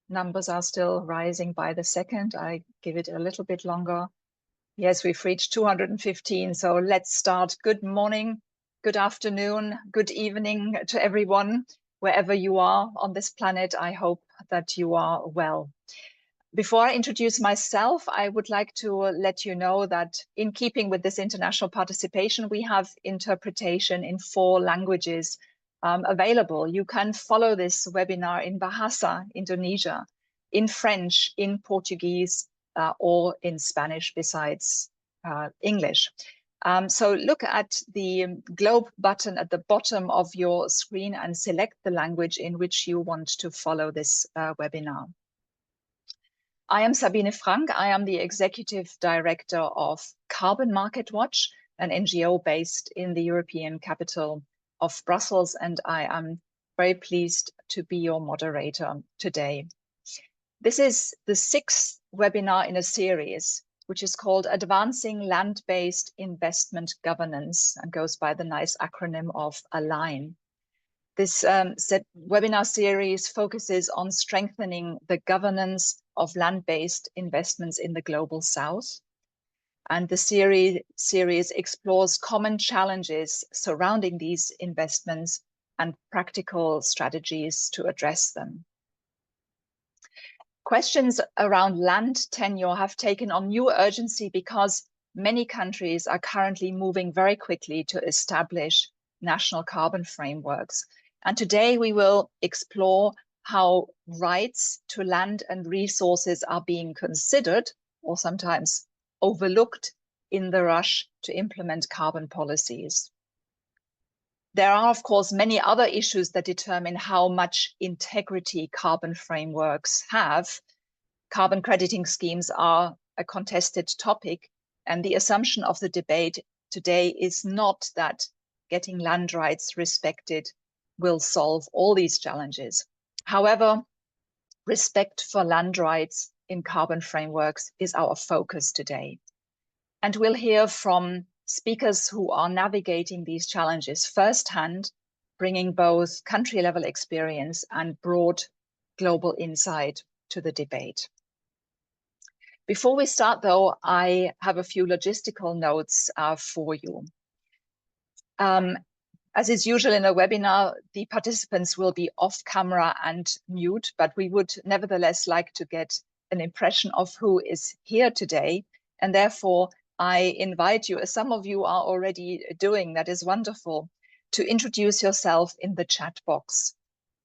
numbers are still rising by the second. I give it a little bit longer. Yes, we've reached 215. So let's start. Good morning, good afternoon, good evening to everyone, wherever you are on this planet. I hope that you are well. Before I introduce myself, I would like to let you know that in keeping with this international participation, we have interpretation in 4 languages available. You can follow this webinar in Bahasa, Indonesia, in French, in Portuguese, or in Spanish besides English. So look at the globe button at the bottom of your screen and select the language in which you want to follow this webinar. I am Sabine Frank. I am the Executive Director of Carbon Market Watch, an NGO based in the European capital of Brussels, and I am very pleased to be your moderator today. This is the 6th webinar in a series, which is called Advancing Land-Based Investment Governance, and goes by the nice acronym of ALIGN. This webinar series focuses on strengthening the governance of land-based investments in the Global South. And the series explores common challenges surrounding these investments and practical strategies to address them. Questions around land tenure have taken on new urgency because many countries are currently moving very quickly to establish national carbon frameworks. And today we will explore how rights to land and resources are being considered or sometimes overlooked in the rush to implement carbon policies. There are, of course, many other issues that determine how much integrity carbon frameworks have. Carbon crediting schemes are a contested topic, and the assumption of the debate today is not that getting land rights respected will solve all these challenges. However, respect for land rights in carbon frameworks is our focus today. And we'll hear from speakers who are navigating these challenges firsthand, bringing both country-level experience and broad global insight to the debate. Before we start, though, I have a few logistical notes for you. As is usual in a webinar, the participants will be off camera and mute, but we would nevertheless like to get an impression of who is here today. And therefore, I invite you, as some of you are already doing, that is wonderful, to introduce yourself in the chat box.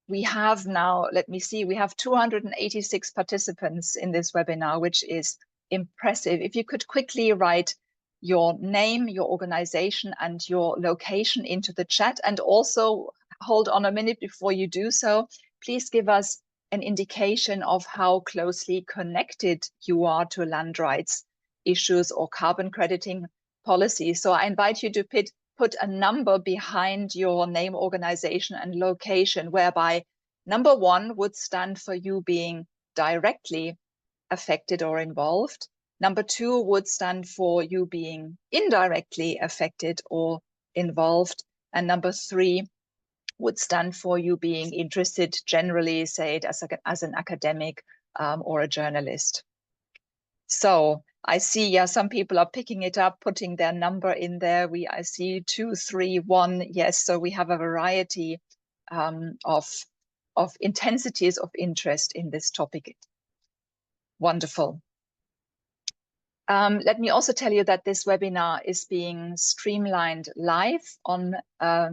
We have now, let me see, we have 286 participants in this webinar, which is impressive. If you could quickly write your name, your organization, and your location into the chat, and also hold on a minute before you do so. Please give us an indication of how closely connected you are to land rights issues or carbon crediting policies. So I invite you to put a number behind your name, organization, and location, whereby number 1 would stand for you being directly affected or involved. Number 2 would stand for you being indirectly affected or involved. And number 3 would stand for you being interested, generally, say it as an academic or a journalist. So I see, yeah, some people are picking it up, putting their number in there. I see 2, 3, 1. Yes, so we have a variety of intensities of interest in this topic. Wonderful. Let me also tell you that this webinar is being streamlined live on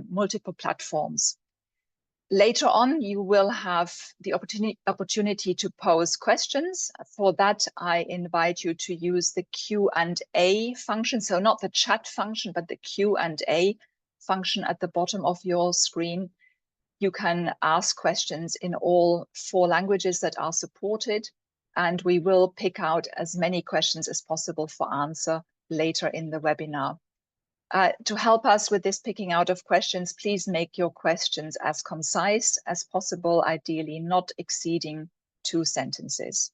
multiple platforms. Later on, you will have the opportunity to pose questions. For that, I invite you to use the Q&A function. So not the chat function, but the Q&A function at the bottom of your screen. You can ask questions in all 4 languages that are supported, and we will pick out as many questions as possible for answer later in the webinar. To help us with this picking out of questions, please make your questions as concise as possible, ideally not exceeding 2 sentences.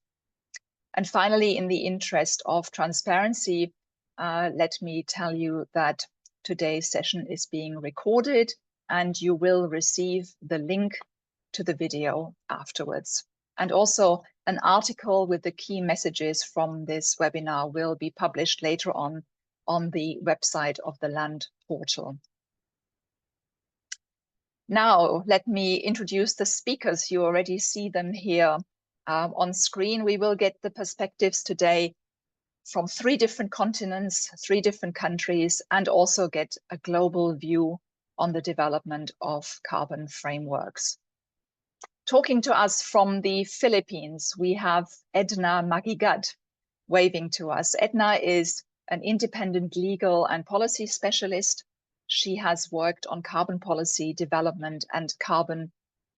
And finally, in the interest of transparency, let me tell you that today's session is being recorded and you will receive the link to the video afterwards. And also an article with the key messages from this webinar will be published later on the website of the Land portal. Now, let me introduce the speakers. You already see them here on screen. We will get the perspectives today from 3 different continents, 3 different countries, and also get a global view on the development of carbon frameworks. Talking to us from the Philippines, we have Edna Magigad waving to us. Edna is an independent legal and policy specialist. She has worked on carbon policy development and carbon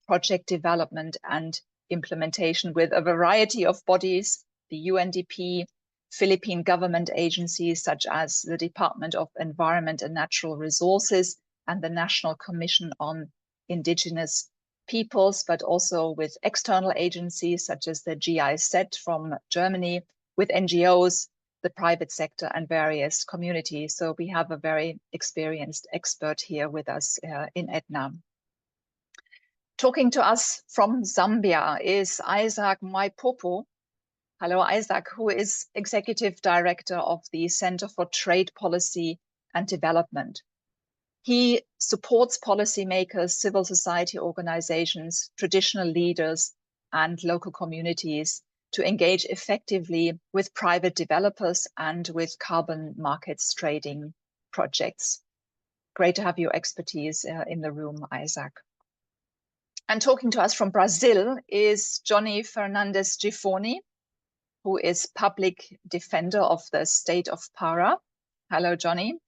project development and implementation with a variety of bodies, the UNDP, Philippine government agencies such as the Department of Environment and Natural Resources and the National Commission on Indigenous Peoples, but also with external agencies such as the GIZ from Germany, with NGOs, the private sector, and various communities. So we have a very experienced expert here with us in Edna. Talking to us from Zambia is Isaac Mwaipopo. Hello, Isaac, who is Executive Director of the Center for Trade Policy and Development. He supports policymakers, civil society organizations, traditional leaders, and local communities to engage effectively with private developers and with carbon markets trading projects. Great to have your expertise in the room, Isaac. And talking to us from Brazil is Johnny Fernandes Gifoni, who is public defender of the state of Pará. Hello, Johnny.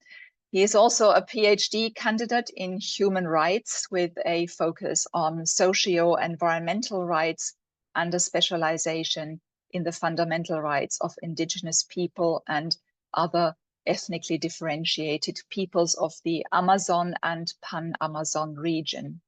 He is also a PhD candidate in human rights with a focus on socio-environmental rights and a specialization in the fundamental rights of indigenous people and other ethnically differentiated peoples of the Amazon and Pan-Amazon region.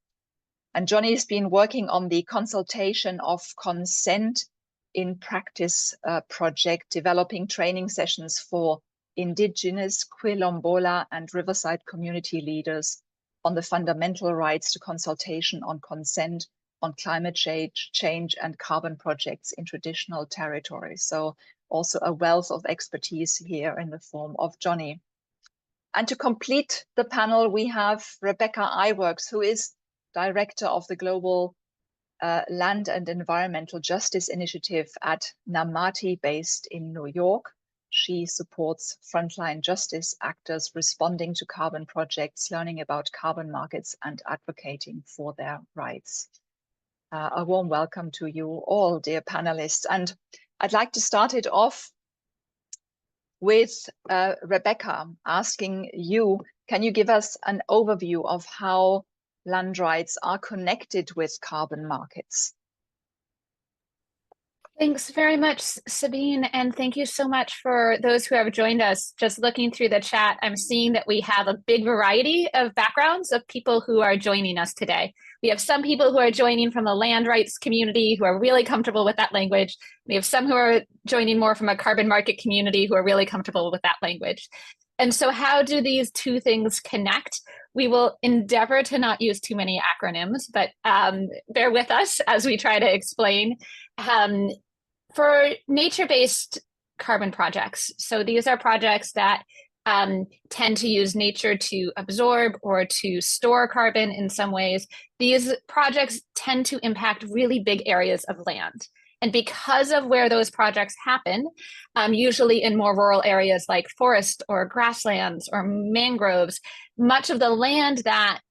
And Johnny has been working on the consultation of consent in practice project, developing training sessions for indigenous, Quilombola, and Riverside community leaders on the fundamental rights to consultation on consent on climate change and carbon projects in traditional territories. So also a wealth of expertise here in the form of Johnny. And to complete the panel, we have Rebecca Iwerks, who is Director of the Global Land and Environmental Justice Initiative at NAMATI based in New York. She supports frontline justice actors responding to carbon projects, learning about carbon markets and advocating for their rights. A warm welcome to you all, dear panelists. And I'd like to start it off with Rebecca, asking you, can you give us an overview of how land rights are connected with carbon markets? Thanks very much, Sabine, and thank you so much for those who have joined us. Just looking through the chat, I'm seeing that we have a big variety of backgrounds of people who are joining us today. We have some people who are joining from the land rights community who are really comfortable with that language. We have some who are joining more from a carbon market community who are really comfortable with that language. And so how do these two things connect? We will endeavor to not use too many acronyms, but bear with us as we try to explain. For nature-based carbon projects, so these are projects that tend to use nature to absorb or to store carbon in some ways. These projects tend to impact really big areas of land. And because of where those projects happen, usually in more rural areas like forest or grasslands or mangroves, much of the land that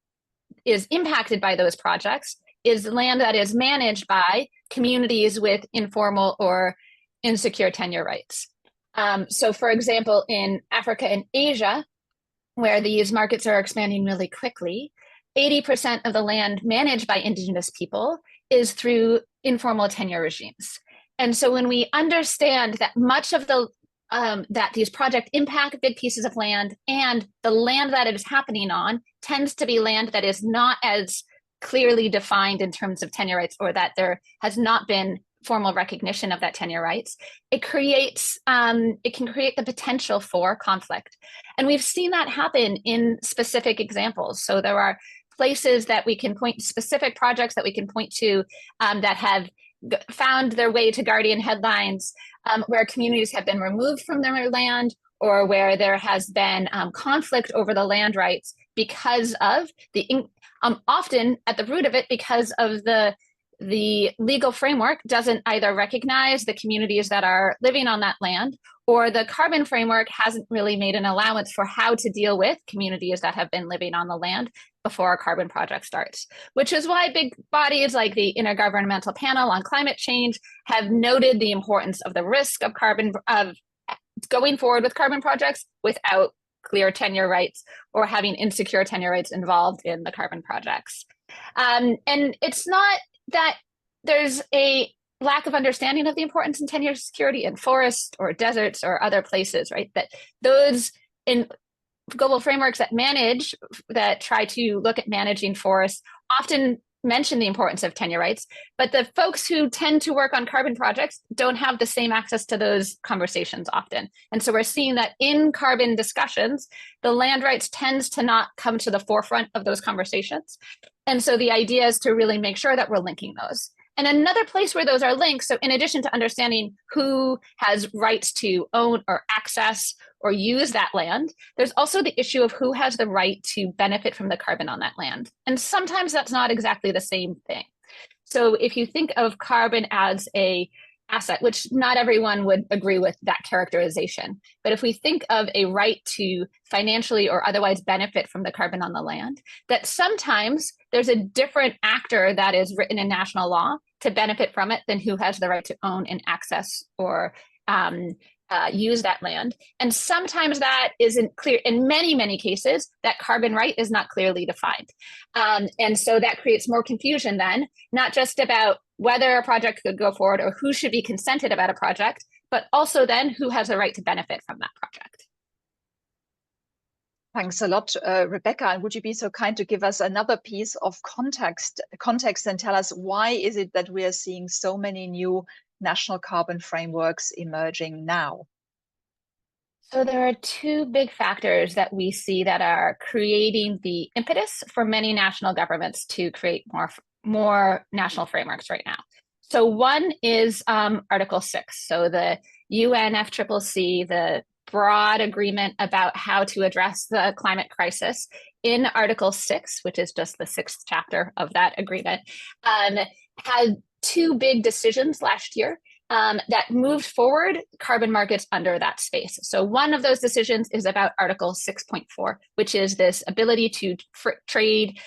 is impacted by those projects is land that is managed by communities with informal or insecure tenure rights. So for example, in Africa and Asia, where these markets are expanding really quickly, 80% of the land managed by indigenous people is through informal tenure regimes. And so when we understand that much of the that these projects impact big pieces of land, and the land that it is happening on tends to be land that is not as clearly defined in terms of tenure rights, or that there has not been formal recognition of that tenure rights, it creates, it can create the potential for conflict. And we've seen that happen in specific examples. So there are places that we can point to, specific projects that we can point to that have found their way to Guardian headlines, where communities have been removed from their land, or where there has been conflict over the land rights because of often at the root of it, because of the legal framework doesn't either recognize the communities that are living on that land, or the carbon framework hasn't really made an allowance for how to deal with communities that have been living on the land before a carbon project starts, which is why big bodies like the Intergovernmental Panel on Climate Change have noted the importance of the risk of going forward with carbon projects without clear tenure rights or having insecure tenure rights involved in the carbon projects. And it's not that there's a lack of understanding of the importance in tenure security in forests or deserts or other places, right? That those in global frameworks that try to look at managing forests often mention the importance of tenure rights, but the folks who tend to work on carbon projects don't have the same access to those conversations often. And so we're seeing that in carbon discussions, the land rights tends to not come to the forefront of those conversations. And so the idea is to really make sure that we're linking those. And another place where those are linked, so in addition to understanding who has rights to own or access or use that land, there's also the issue of who has the right to benefit from the carbon on that land. And sometimes that's not exactly the same thing. So if you think of carbon as a asset, which not everyone would agree with that characterization, but if we think of a right to financially or otherwise benefit from the carbon on the land, that sometimes there's a different actor that is written in national law to benefit from it than who has the right to own and access or use that land. And sometimes that isn't clear. In many, many cases, that carbon right is not clearly defined. And so that creates more confusion then, not just about whether a project could go forward or who should be consented about a project, but also then who has a right to benefit from that project. Thanks a lot, Rebecca. And would you be so kind to give us another piece of context and tell us why is it that we are seeing so many new national carbon frameworks emerging now? So there are two big factors that we see that are creating the impetus for many national governments to create more national frameworks right now. So one is Article 6, so the UNFCCC, the broad agreement about how to address the climate crisis. In Article 6, which is just the sixth chapter of that agreement, had two big decisions last year that moved forward carbon markets under that space. So one of those decisions is about Article 6.4, which is this ability to trade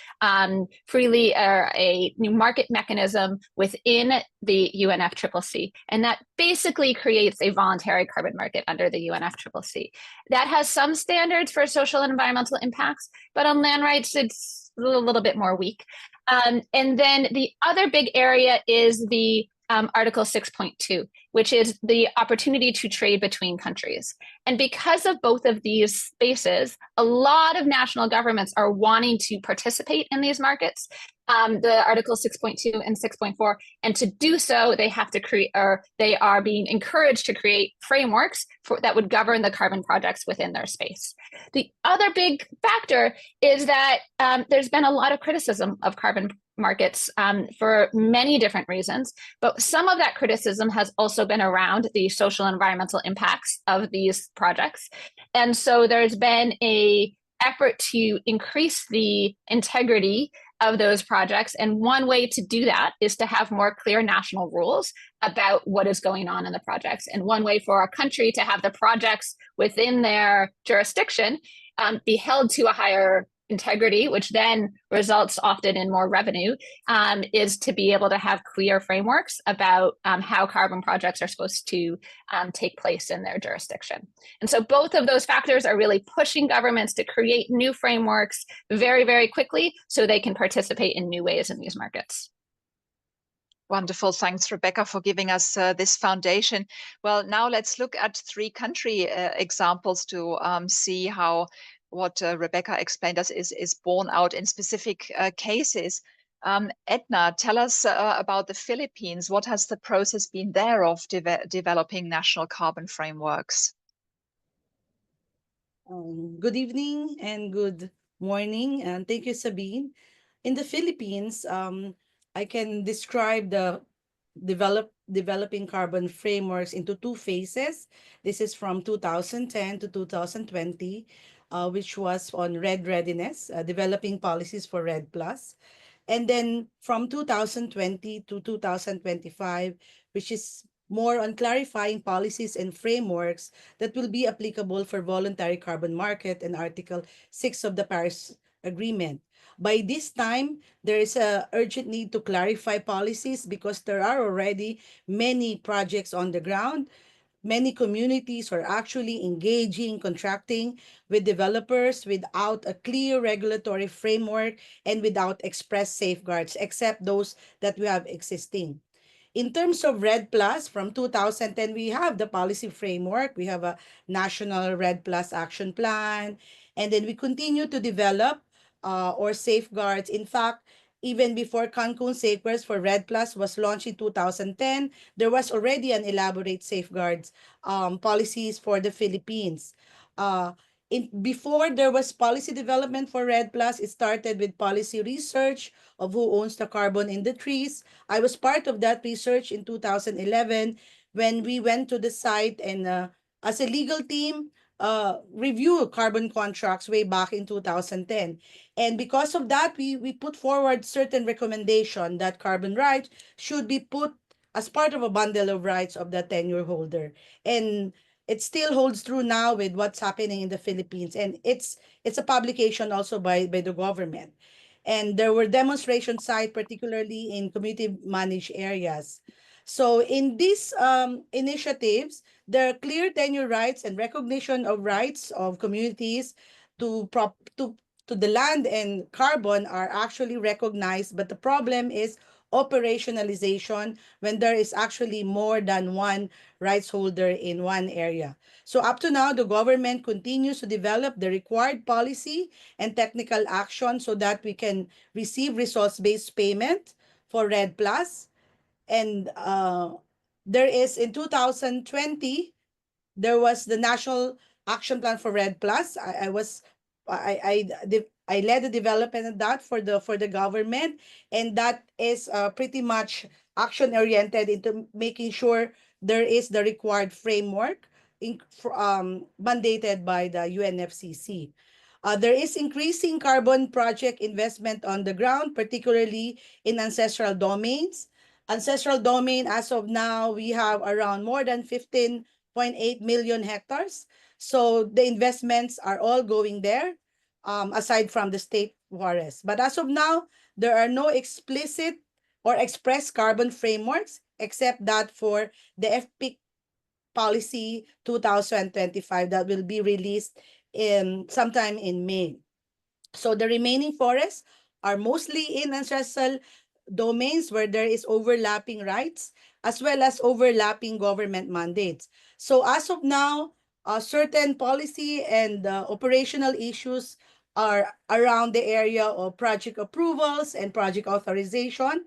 freely, or a new market mechanism within the UNFCCC. And that basically creates a voluntary carbon market under the UNFCCC. That has some standards for social and environmental impacts, but on land rights, it's a little bit more weak. And then the other big area is the Article 6.2, which is the opportunity to trade between countries. And because of both of these spaces, a lot of national governments are wanting to participate in these markets, the Article 6.2 and 6.4. And to do so, they have to create, or they are being encouraged to create frameworks that would govern the carbon projects within their space. The other big factor is that there's been a lot of criticism of carbon markets for many different reasons, but some of that criticism has also been around the social and environmental impacts of these projects. And so there's been an effort to increase the integrity of those projects. And one way to do that is to have more clear national rules about what is going on in the projects. And one way for a country to have the projects within their jurisdiction be held to a higher integrity, which then results often in more revenue, is to be able to have clear frameworks about how carbon projects are supposed to take place in their jurisdiction. And so both of those factors are really pushing governments to create new frameworks very, very quickly so they can participate in new ways in these markets. Wonderful. Thanks, Rebecca, for giving us this foundation. Well, now let's look at three country examples to see how what Rebecca explained us is borne out in specific cases. Edna, tell us about the Philippines. What has the process been there of developing national carbon frameworks? Good evening and good morning, and thank you, Sabine. In the Philippines, I can describe the developing carbon frameworks into two phases. This is from 2010 to 2020, which was on RED readiness, developing policies for RED plus. And then from 2020 to 2025, which is more on clarifying policies and frameworks that will be applicable for voluntary carbon market and Article 6 of the Paris Agreement. By this time, there is a urgent need to clarify policies because there are already many projects on the ground. Many communities are actually engaging, contracting with developers without a clear regulatory framework and without express safeguards, except those that we have existing. In terms of RED Plus, from 2010, we have the policy framework. We have a national RED Plus action plan. And then we continue to develop or safeguards. In fact, even before Cancun Safeguards for RED Plus was launched in 2010, there was already an elaborate safeguards policies for the Philippines. Before there was policy development for RED Plus, it started with policy research of who owns the carbon in the trees. I was part of that research in 2011 when we went to the site and as a legal team, review carbon contracts way back in 2010. And because of that, we put forward certain recommendation that carbon rights should be put as part of a bundle of rights of the tenure holder. And it still holds true now with what's happening in the Philippines. And it's a publication also by the government. And there were demonstration sites, particularly in community managed areas. So in these initiatives, there are clear tenure rights and recognition of rights of communities to to the land and carbon are actually recognized, but the problem is operationalization when there is actually more than one rights holder in one area. So up to now, the government continues to develop the required policy and technical action so that we can receive resource-based payment for RED Plus. And there is in 2020, there was the National Action Plan for RED Plus. I led the development of that for the government, and that is pretty much action oriented into making sure there is the required framework mandated by the UNFCCC. There is increasing carbon project investment on the ground, particularly in ancestral domains. Ancestral domain, as of now, we have around more than 15.8 million hectares. So the investments are all going there, aside from the state forest. But as of now, there are no explicit or express carbon frameworks except that for the FPIC policy 2025 that will be released in sometime in May. So the remaining forests are mostly in ancestral domains where there is overlapping rights as well as overlapping government mandates. So as of now, certain policy and operational issues are around the area of project approvals and project authorization.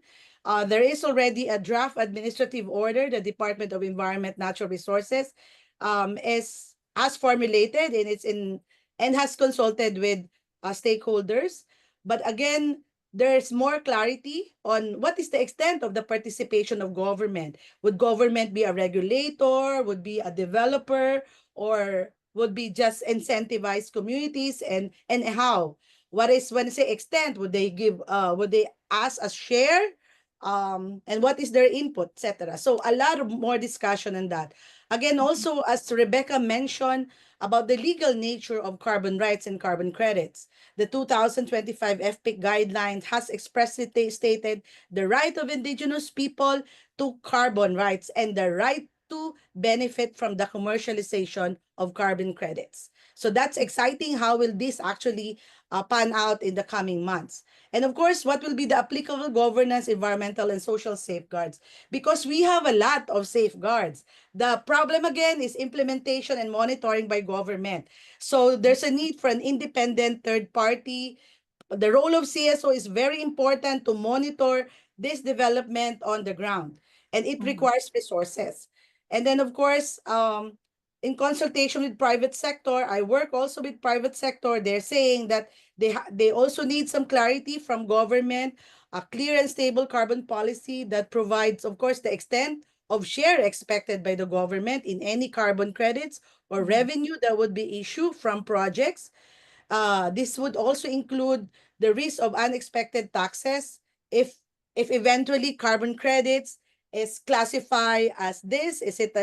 There is already a draft administrative order. The Department of Environment Natural Resources is has formulated and it's in and has consulted with stakeholders. But again, there's more clarity on what is the extent of the participation of government. Would government be a regulator? Would be a developer? Or would be just incentivize communities and how? What is when I say extent? Would they give? Would they ask a share? And what is their input, etc. So a lot of more discussion on that. Again, also as Rebecca mentioned about the legal nature of carbon rights and carbon credits, the 2025 FPIC guidelines has expressly stated the right of indigenous people to carbon rights and the right to benefit from the commercialization of carbon credits. So that's exciting. How will this actually pan out in the coming months? And of course, what will be the applicable governance, environmental, and social safeguards? Because we have a lot of safeguards. The problem again is implementation and monitoring by government. So there's a need for an independent third party. The role of CSO is very important to monitor this development on the ground, and it requires resources. And then, of course, in consultation with private sector, I work also with private sector. They're saying that they also need some clarity from government a clear and stable carbon policy that provides, of course, the extent of share expected by the government in any carbon credits or revenue that would be issued from projects. This would also include the risk of unexpected taxes if eventually carbon credits is classified as this. Is it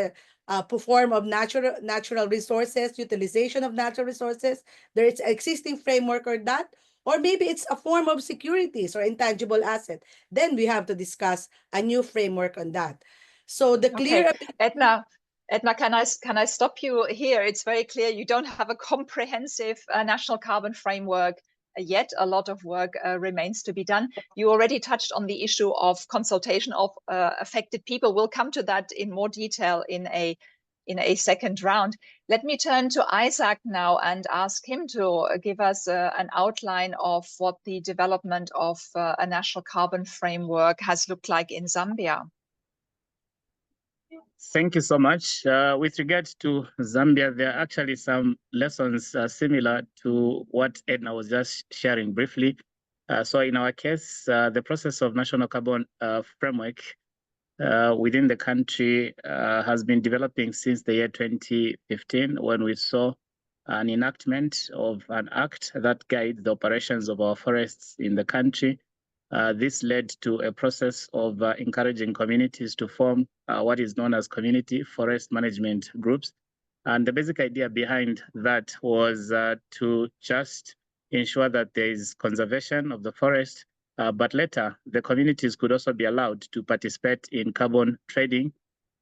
a form of natural resources, utilization of natural resources? There is existing framework or that, or maybe it's a form of securities or intangible asset. Then we have to discuss a new framework on that. So the clear Edna, can I stop you here? It's very clear you don't have a comprehensive national carbon framework yet. A lot of work remains to be done. You already touched on the issue of consultation of affected people. We'll come to that in more detail in a second round. Let me turn to Isaac now and ask him to give us an outline of what the development of a national carbon framework has looked like in Zambia. Thank you so much. With regard to Zambia, there are actually some lessons similar to what Edna was just sharing briefly. So in our case, the process of national carbon framework within the country has been developing since the year 2015, when we saw an enactment of an act that guides the operations of our forests in the country. This led to a process of encouraging communities to form what is known as community forest management groups. And the basic idea behind that was to just ensure that there is conservation of the forest, but later the communities could also be allowed to participate in carbon trading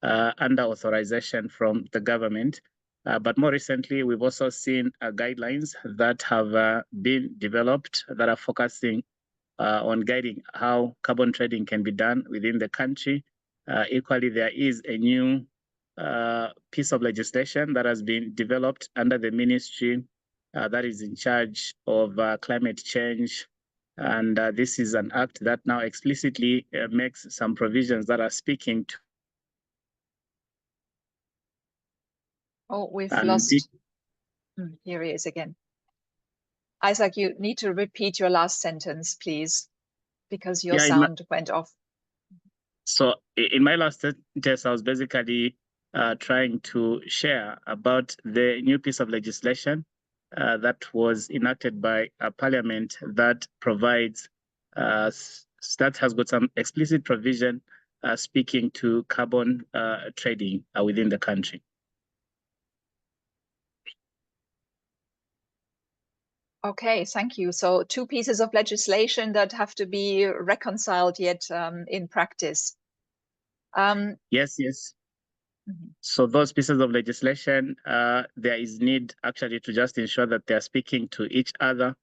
under authorization from the government. But more recently, we've also seen guidelines that have been developed that are focusing on guiding how carbon trading can be done within the country. Equally, there is a new piece of legislation that has been developed under the ministry that is in charge of climate change. And this is an act that now explicitly makes some provisions that are speaking to. Oh, we've lost. Here he is again. Isaac, you need to repeat your last sentence, please, because your sound went off. So in my last sentence, I was basically trying to share about the new piece of legislation that was enacted by Parliament that provides, that has got some explicit provision speaking to carbon trading within the country. Okay, thank you. So 2 pieces of legislation that have to be reconciled yet in practice. Yes. So those pieces of legislation, there is need actually to just ensure that they're speaking to each other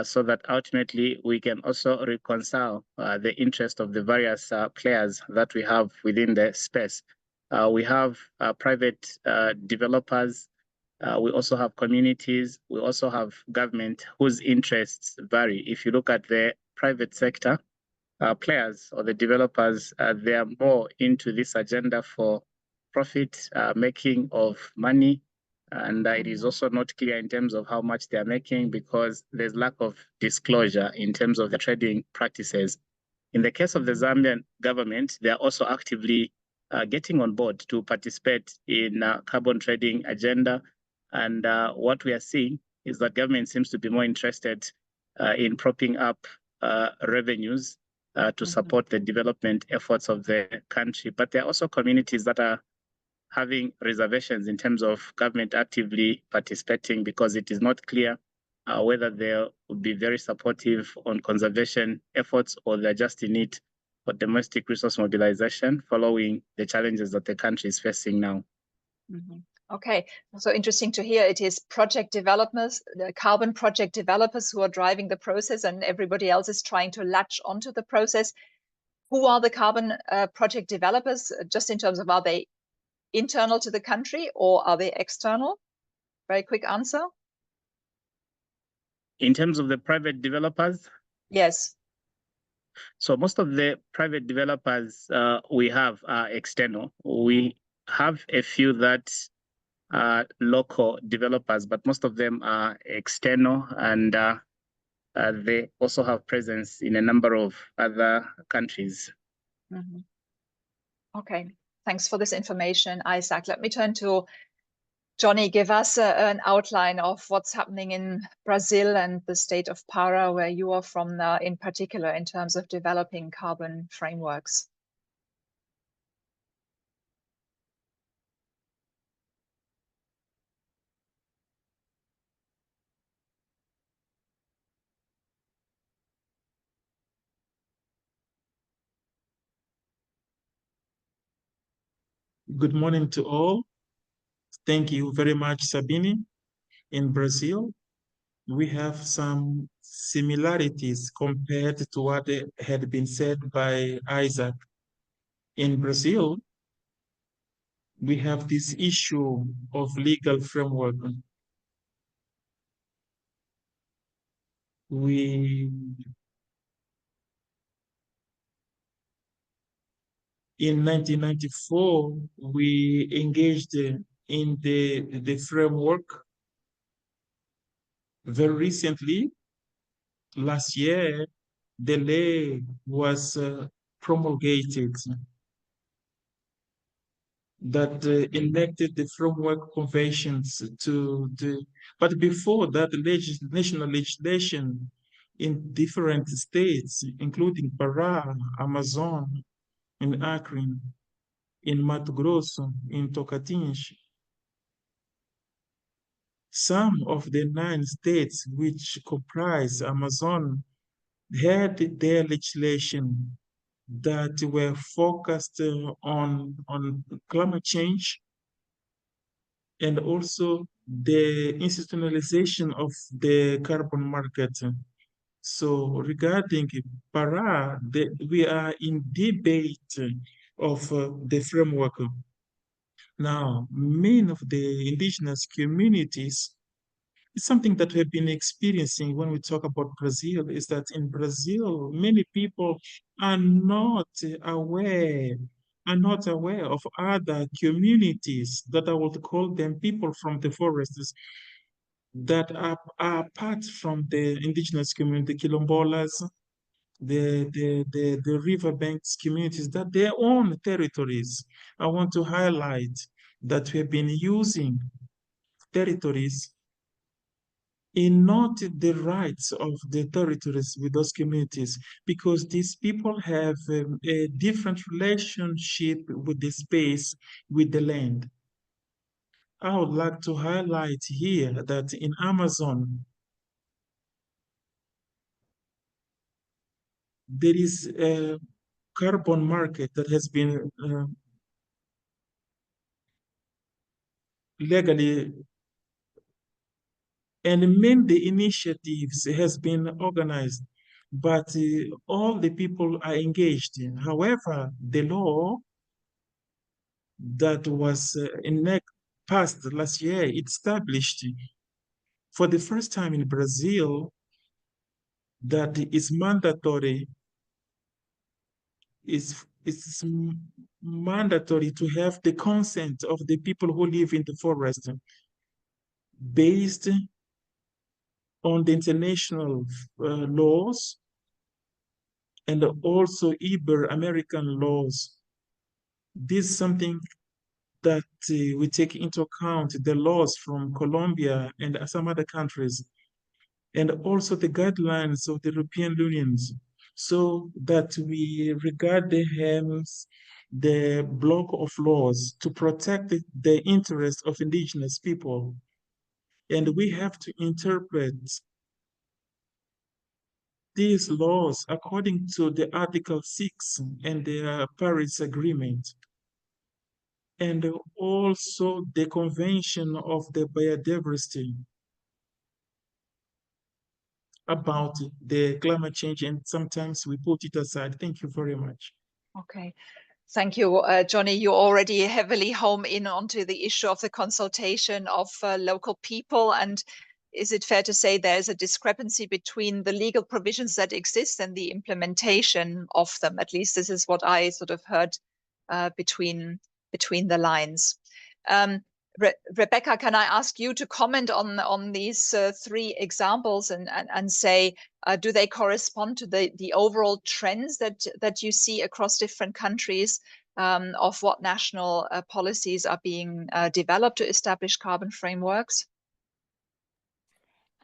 so that ultimately we can also reconcile the interest of the various players that we have within the space. We have private developers. We also have communities. We also have government whose interests vary. If you look at the private sector, players or the developers, they are more into this agenda for profit making of money. And it is also not clear in terms of how much they are making because there's lack of disclosure in terms of the trading practices. In the case of the Zambian government, they are also actively getting on board to participate in carbon trading agenda. And what we are seeing is that government seems to be more interested in propping up revenues to support the development efforts of the country. But there are also communities that are having reservations in terms of government actively participating because it is not clear whether they will be very supportive on conservation efforts or they're just in it for domestic resource mobilization following the challenges that the country is facing now. Okay, so interesting to hear. It is project developers, the carbon project developers who are driving the process and everybody else is trying to latch onto the process. Who are the carbon project developers, just in terms of are they internal to the country or are they external? Very quick answer. In terms of the private developers? Yes. So most of the private developers we have are external. We have a few that are local developers, but most of them are external. And they also have presence in a number of other countries. Mm-hmm. Okay, thanks for this information, Isaac. Let me turn to Johnny. Give us an outline of what's happening in Brazil and the state of Para, where you are from in particular, in terms of developing carbon frameworks. Good morning to all. Thank you very much, Sabine. In Brazil, we have some similarities compared to what had been said by Isaac. In Brazil, we have this issue of legal framework. In 1994, we engaged in the framework. Very recently, last year, the law was promulgated that enacted the framework conventions but before that, national legislation in different states, including Pará, Amazon, in Acre, in Mato Grosso, in Tocantins, some of the 9 states which comprise Amazon had their legislation that were focused on climate change and also the institutionalization of the carbon market. So regarding Pará, we are in debate of the framework. Now, many of the indigenous communities, it's something that we've been experiencing when we talk about Brazil, is that in Brazil, many people are not aware of other communities that I would call them people from the forests that are apart from the indigenous community, quilombolas, the riverbanks communities, that their own territories. I want to highlight that we have been using territories in not the rights of the territories with those communities, because these people have a different relationship with the space, with the land. I would like to highlight here that in Amazon, there is a carbon market that has been legally, and many initiatives has been organized, but all the people are engaged in. However, the law that was passed last year, it established for the first time in Brazil that it's mandatory, it's mandatory to have the consent of the people who live in the forest based on the international laws and also Ibero-American laws. This is something that we take into account the laws from Colombia and some other countries, and also the guidelines of the European Union, so that we regard them as the block of laws to protect the interests of indigenous people. And we have to interpret these laws according to the Article 6 and the Paris Agreement, and also the Convention of the Biodiversity about the climate change, and sometimes we put it aside. Thank you very much. Okay. Thank you, Johnny. You already heavily home in onto the issue of the consultation of local people. And is it fair to say there's a discrepancy between the legal provisions that exist and the implementation of them? At least this is what I sort of heard between the lines. Rebecca, can I ask you to comment on these 3 examples and say, do they correspond to the overall trends that you see across different countries of what national policies are being developed to establish carbon frameworks?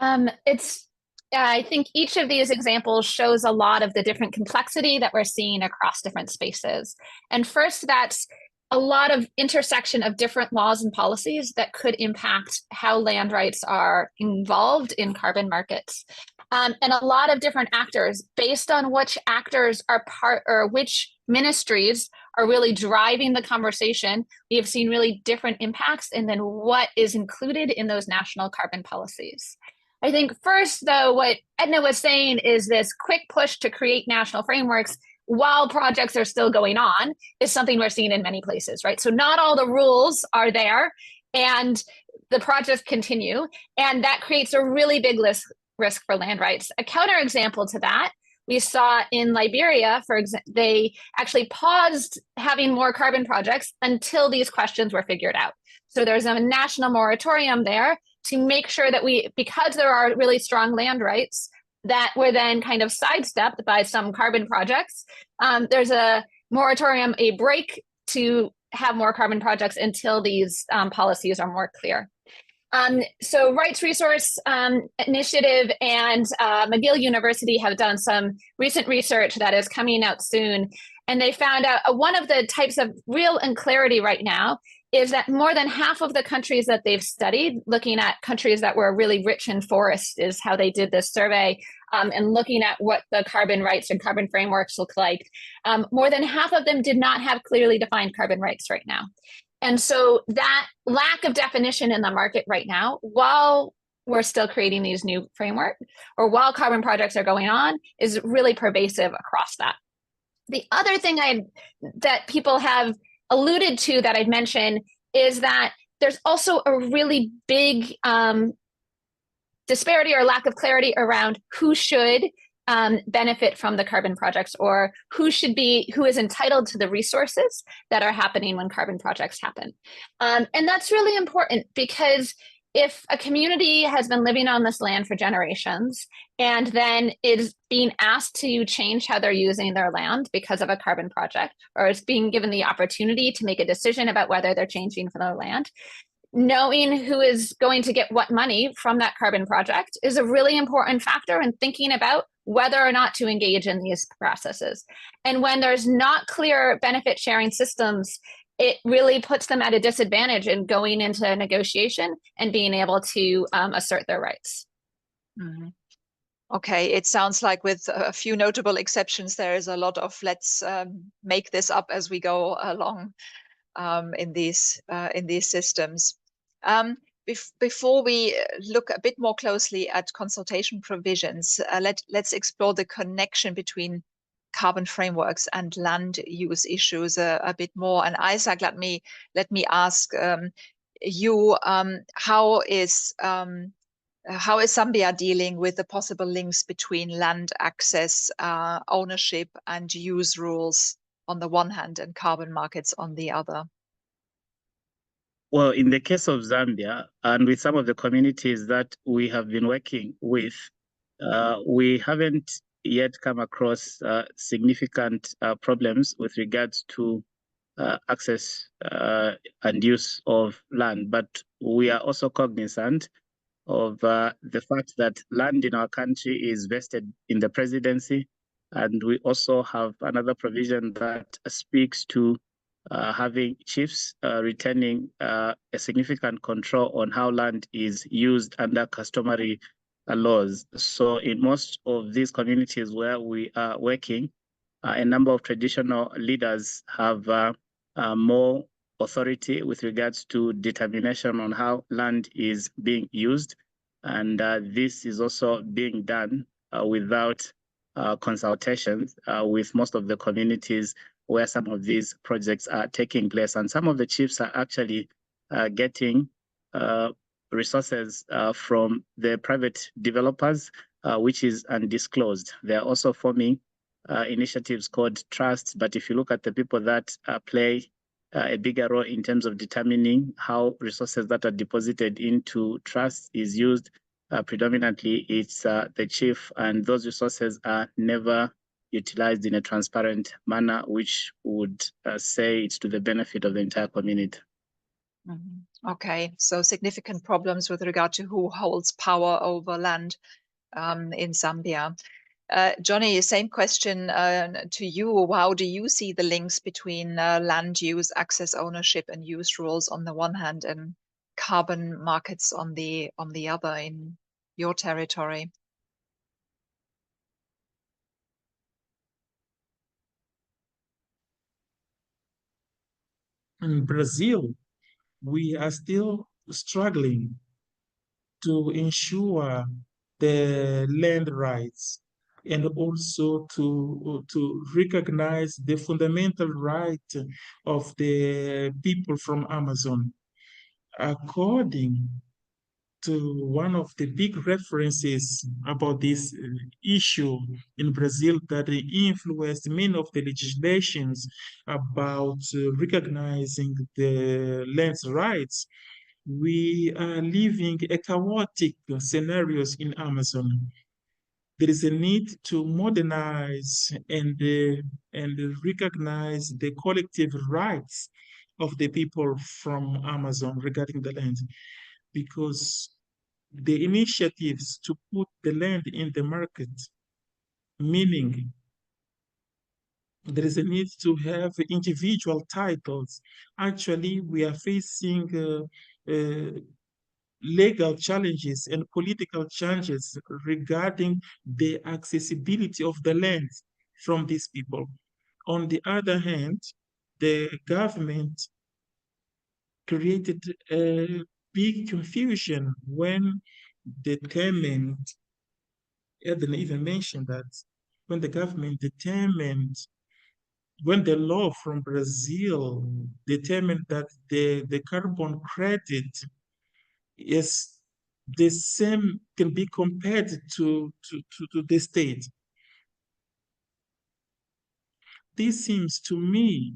I think each of these examples shows a lot of the different complexity that we're seeing across different spaces. And first, that's a lot of intersection of different laws and policies that could impact how land rights are involved in carbon markets. And a lot of different actors, based on which actors are part, or which ministries are really driving the conversation, we have seen really different impacts and then what is included in those national carbon policies. I think first, though, what Edna was saying is this quick push to create national frameworks while projects are still going on is something we're seeing in many places, right? So not all the rules are there and the projects continue, and that creates a really big risk for land rights. A counterexample to that, we saw in Liberia, for example, they actually paused having more carbon projects until these questions were figured out. So there's a national moratorium there to make sure that because there are really strong land rights that were then kind of sidestepped by some carbon projects, there's a moratorium, a break to have more carbon projects until these policies are more clear. So Rights Resource Initiative and McGill University have done some recent research that is coming out soon. And they found out one of the types of real unclarity right now is that more than half of the countries that they've studied, looking at countries that were really rich in forests is how they did this survey, and looking at what the carbon rights and carbon frameworks look like, more than half of them did not have clearly defined carbon rights right now. And so that lack of definition in the market right now, while we're still creating these new frameworks, or while carbon projects are going on, is really pervasive across that. The other thing that people have alluded to that I'd mention is that there's also a really big disparity or lack of clarity around who should benefit from the carbon projects, or who is entitled to the resources that are happening when carbon projects happen. And that's really important, because if a community has been living on this land for generations and then is being asked to change how they're using their land because of a carbon project, or is being given the opportunity to make a decision about whether they're changing for their land, knowing who is going to get what money from that carbon project is a really important factor in thinking about whether or not to engage in these processes. And when there's not clear benefit sharing systems, it really puts them at a disadvantage in going into a negotiation and being able to assert their rights. Mm-hmm. Okay, it sounds like with a few notable exceptions, there is a lot of let's make this up as we go along in these systems. Before we look a bit more closely at consultation provisions, let's explore the connection between carbon frameworks and land use issues a bit more. And Isaac, let me ask you, how is Zambia dealing with the possible links between land access, ownership, and use rules on the one hand and carbon markets on the other? Well, in the case of Zambia, and with some of the communities that we have been working with, we haven't yet come across significant problems with regards to access and use of land. But we are also cognizant of the fact that land in our country is vested in the presidency. And we also have another provision that speaks to having chiefs retaining a significant control on how land is used under customary laws. So in most of these communities where we are working, a number of traditional leaders have more authority with regards to determination on how land is being used. And this is also being done without consultations with most of the communities where some of these projects are taking place. And some of the chiefs are actually getting resources from the private developers, which is undisclosed. They're also forming initiatives called trusts. But if you look at the people that play a bigger role in terms of determining how resources that are deposited into trusts is used. Predominantly, it's the chief, and those resources are never utilized in a transparent manner, which would say it's to the benefit of the entire community. Okay, so significant problems with regard to who holds power over land in Zambia. Johnny, same question to you. How do you see the links between land use, access ownership, and use rules on the one hand, and carbon markets on the other in your territory? In Brazil, we are still struggling to ensure the land rights and also to recognize the fundamental right of the people from Amazon. According to one of the big references about this issue in Brazil that influenced many of the legislations about recognizing the land's rights, we are living a chaotic scenarios in Amazon. There is a need to modernize and recognize the collective rights of the people from Amazon regarding the land, because the initiatives to put the land in the market, meaning there is a need to have individual titles. Actually, we are facing legal challenges and political challenges regarding the accessibility of the land from these people. On the other hand, the government created a big confusion when determined, Eden even mentioned that, when the government determined, when the law from Brazil determined that the carbon credit is the same, can be compared to the state. This seems to me,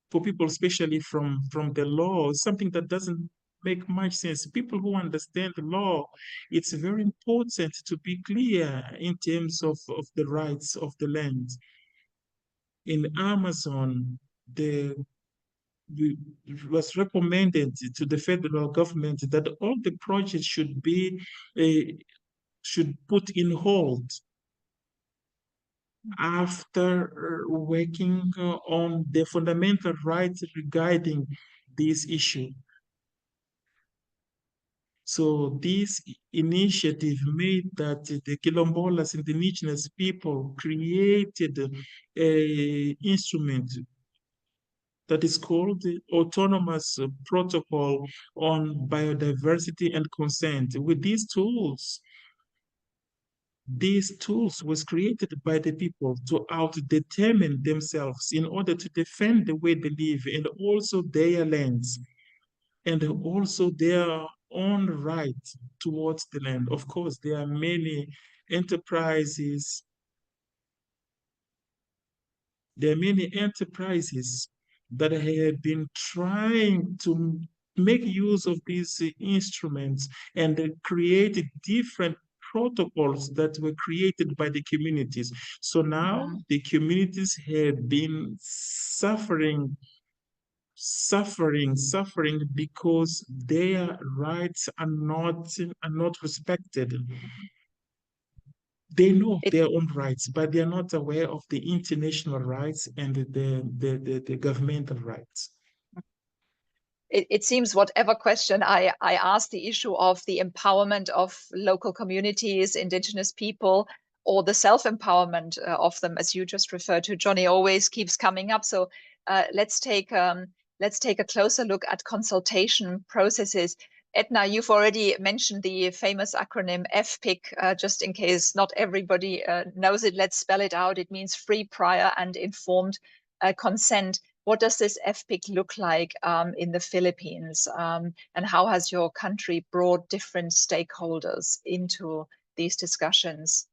for people, especially from the law, something that doesn't make much sense. People who understand the law, it's very important to be clear in terms of the rights of the land. In Amazon, it was recommended to the federal government that all the projects should be should put in hold after working on the fundamental rights regarding this issue. So this initiative made that the Quilombolas and the indigenous people created an instrument that is called the Autonomous Protocol on Biodiversity and Consent. With these tools was created by the people to out-determine themselves in order to defend the way they live and also their lands and also their own right towards the land. Of course, there are many enterprises. There are many enterprises that have been trying to make use of these instruments and create different protocols that were created by the communities. So now the communities have been suffering because their rights are not respected. They know their own rights, but they are not aware of the international rights and the governmental rights. It seems whatever question I ask, the issue of the empowerment of local communities, indigenous people, or the self-empowerment of them, as you just referred to, Johnny, always keeps coming up. So let's take a closer look at consultation processes. Edna, you've already mentioned the famous acronym FPIC, just in case not everybody knows it. Let's spell it out. It means free, prior, and informed consent. What does this FPIC look like in the Philippines? And how has your country brought different stakeholders into these discussions?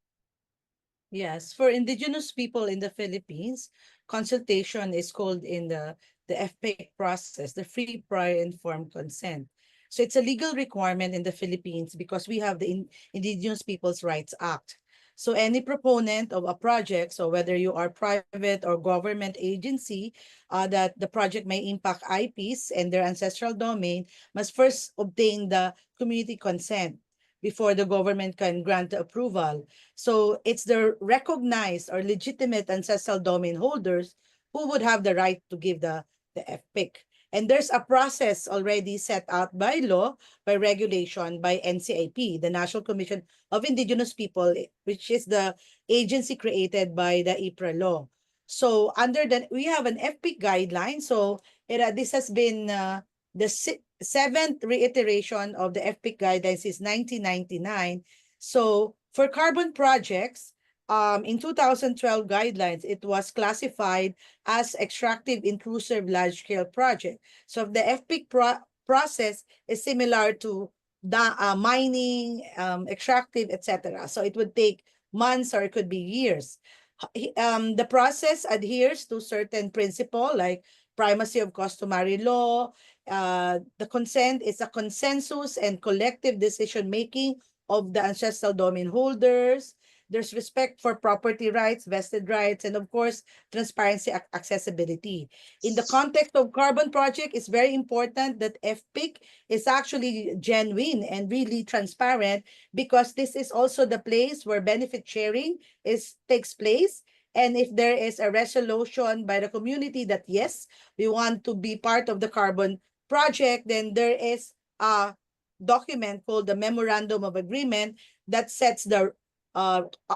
Yes, for indigenous people in the Philippines, consultation is called in the FPIC process, the free, prior, informed consent. So it's a legal requirement in the Philippines because we have the Indigenous Peoples' Rights Act. So any proponent of a project, so whether you are private or government agency, that the project may impact IPs and their ancestral domain, must first obtain the community consent before the government can grant the approval. So it's the recognized or legitimate ancestral domain holders who would have the right to give the FPIC. And there's a process already set out by law, by regulation, by NCIP, the National Commission of Indigenous People, which is the agency created by the IPRA law. So under we have an FPIC guideline. So this has been the seventh reiteration of the FPIC guidelines since 1999. So for carbon projects, in 2012 guidelines, it was classified as extractive intrusive large-scale project. So the FPIC process is similar to the mining, extractive, etc. So it would take months or it could be years. The process adheres to certain principle like primacy of customary law. The consent is a consensus and collective decision-making of the ancestral domain holders. There's respect for property rights, vested rights, and of course, transparency, accessibility. In the context of carbon project, it's very important that FPIC is actually genuine and really transparent because this is also the place where benefit sharing takes place. And if there is a resolution by the community that, yes, we want to be part of the carbon project, then there is a document called the Memorandum of Agreement that sets the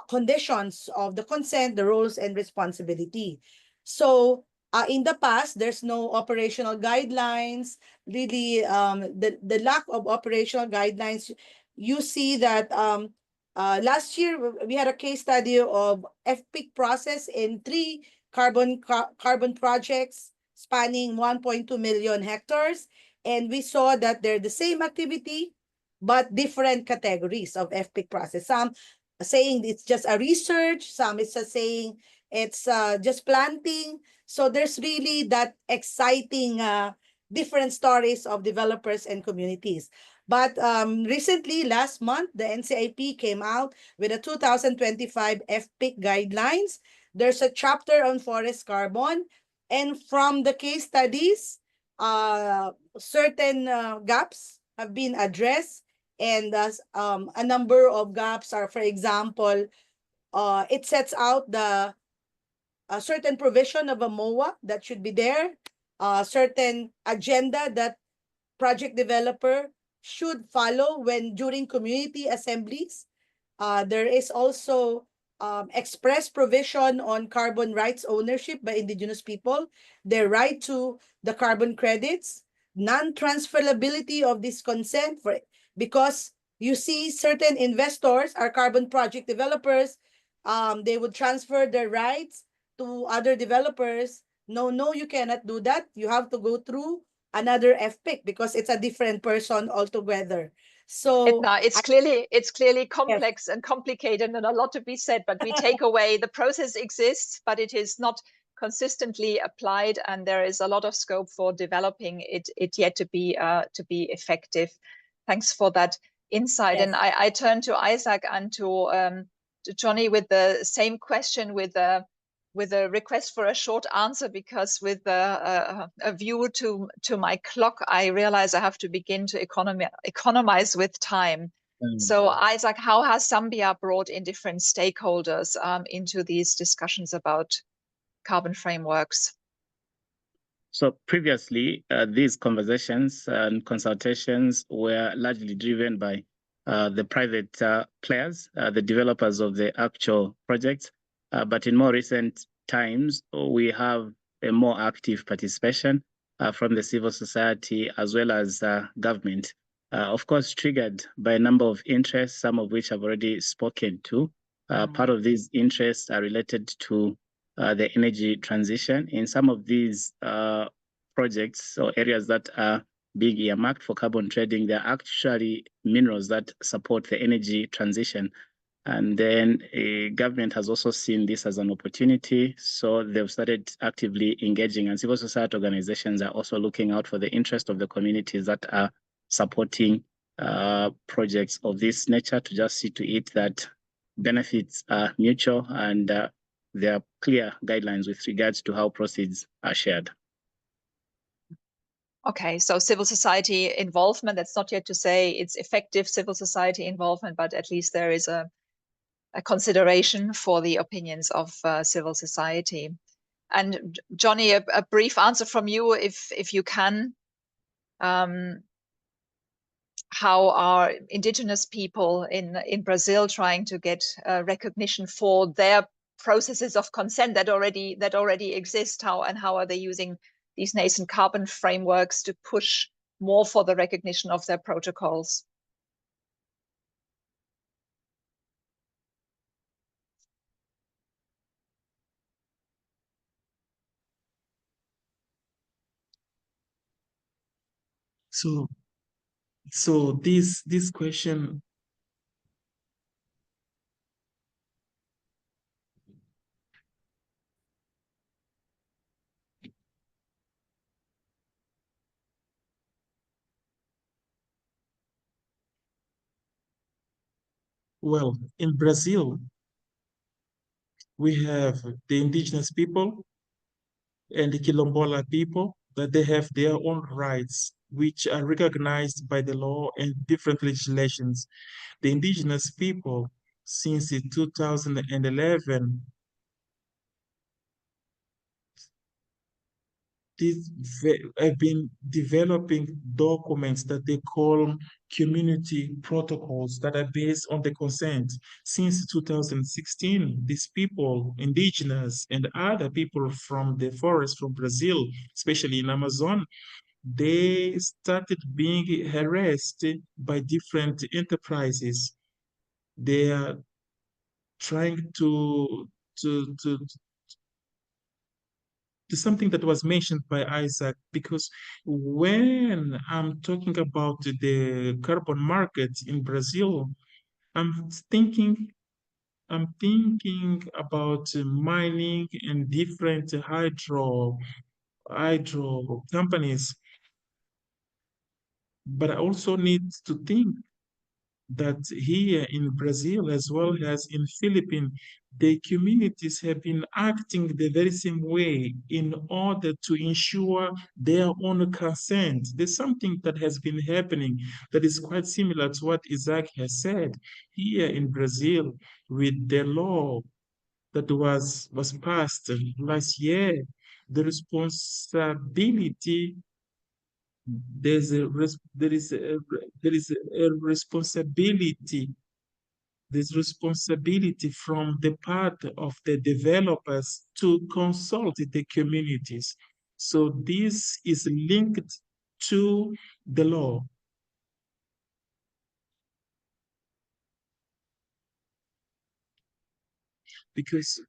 conditions of the consent, the roles and responsibility. So in the past, there's no operational guidelines. Really, the lack of operational guidelines, you see that last year, we had a case study of FPIC process in 3 carbon projects spanning 1.2 million hectares. And we saw that they're the same activity, but different categories of FPIC process. Some saying it's just a research, some is just saying it's just planting. So there's really that exciting different stories of developers and communities. But recently, last month, the NCIP came out with a 2025 FPIC guidelines. There's a chapter on forest carbon. And from the case studies, certain gaps have been addressed. And a number of gaps are, for example, it sets out a certain provision of a MOA that should be there, a certain agenda that project developer should follow during community assemblies. There is also express provision on carbon rights ownership by Indigenous people, their right to the carbon credits, non-transferability of this consent because you see certain investors are carbon project developers. They would transfer their rights to other developers. No, you cannot do that. You have to go through another FPIC because it's a different person altogether. So it's clearly complex and complicated and a lot to be said, but we take away the process exists, but it is not consistently applied, and there is a lot of scope for developing it yet to be effective. Thanks for that insight. Yes. And I turn to Isaac and to Johnny with the same question, with a request for a short answer, because with a view to my clock, I realize I have to begin to economize with time. So Isaac, how has Zambia brought in different stakeholders into these discussions about carbon frameworks? So previously, these conversations and consultations were largely driven by the private players, the developers of the actual projects. But in more recent times, we have a more active participation from the civil society as well as government, of course, triggered by a number of interests, some of which I've already spoken to. Part of these interests are related to the energy transition. In some of these projects or areas that are being earmarked for carbon trading, there are actually minerals that support the energy transition. And then government has also seen this as an opportunity. So they've started actively engaging, and civil society organizations are also looking out for the interest of the communities that are supporting projects of this nature, to just see to it that benefits are mutual and there are clear guidelines with regards to how proceeds are shared. Okay, so civil society involvement, that's not yet to say it's effective civil society involvement, but at least there is a consideration for the opinions of civil society. And Johnny, a brief answer from you, if you can. How are indigenous people in Brazil trying to get recognition for their processes of consent that already exist? How are they using these nascent carbon frameworks to push more for the recognition of their protocols? So this question, well, in Brazil, we have the indigenous people and the Quilombola people, that they have their own rights, which are recognized by the law and different legislations. The indigenous people, since 2011, have been developing documents that they call community protocols that are based on the consent. Since 2016, these people, indigenous and other people from the forest from Brazil, especially in Amazon, they started being harassed by different enterprises. They are trying to something that was mentioned by Isaac, because when I'm talking about the carbon market in Brazil, I'm thinking about mining and different hydro companies, but I also need to think that here in Brazil, as well as in Philippines, the communities have been acting the very same way in order to ensure their own consent. There's something that has been happening that is quite similar to what Isaac has said here in Brazil with the law that was passed last year. The responsibility there is a responsibility. There's responsibility from the part of the developers to consult the communities. So this is linked to the law. Because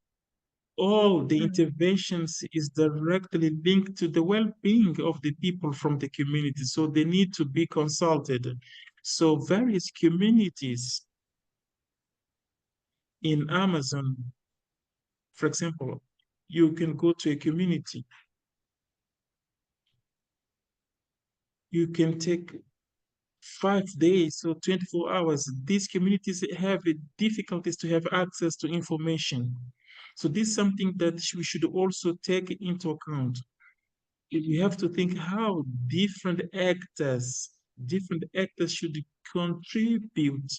all the interventions is directly linked to the well-being of the people from the community. So they need to be consulted. So various communities in Amazon, for example, you can go to a community. You can take 5 days or 24 hours. These communities have difficulties to have access to information. So this is something that we should also take into account. We have to think how different actors should contribute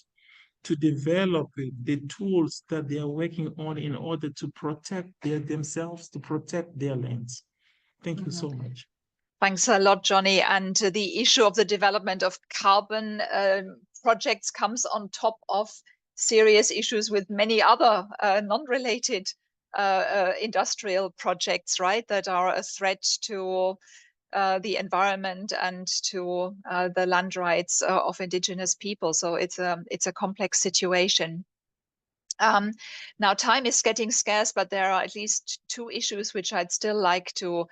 to develop the tools that they are working on in order to protect themselves, to protect their lands. Thank you so much. Thanks a lot, Johnny. And the issue of the development of carbon projects comes on top of serious issues with many other non-related industrial projects, right, that are a threat to the environment and to the land rights of indigenous people. So it's a complex situation. Now, time is getting scarce, but there are at least 2 issues which I'd still like to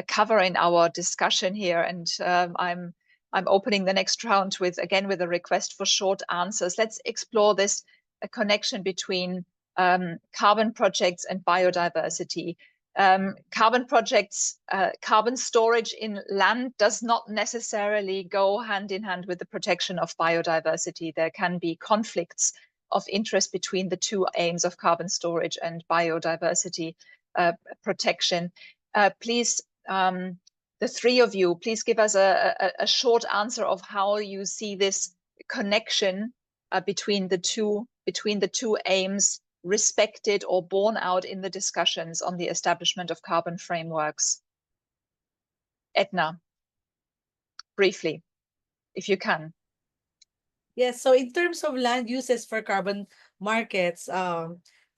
cover in our discussion here. And I'm opening the next round with a request for short answers. Let's explore this a connection between carbon projects and biodiversity. Carbon projects, carbon storage in land does not necessarily go hand in hand with the protection of biodiversity. There can be conflicts of interest between the two aims of carbon storage and biodiversity protection. Please, the three of you, please give us a short answer of how you see this connection between the two aims respected or borne out in the discussions on the establishment of carbon frameworks. Edna, briefly, if you can. Yes, so in terms of land uses for carbon markets,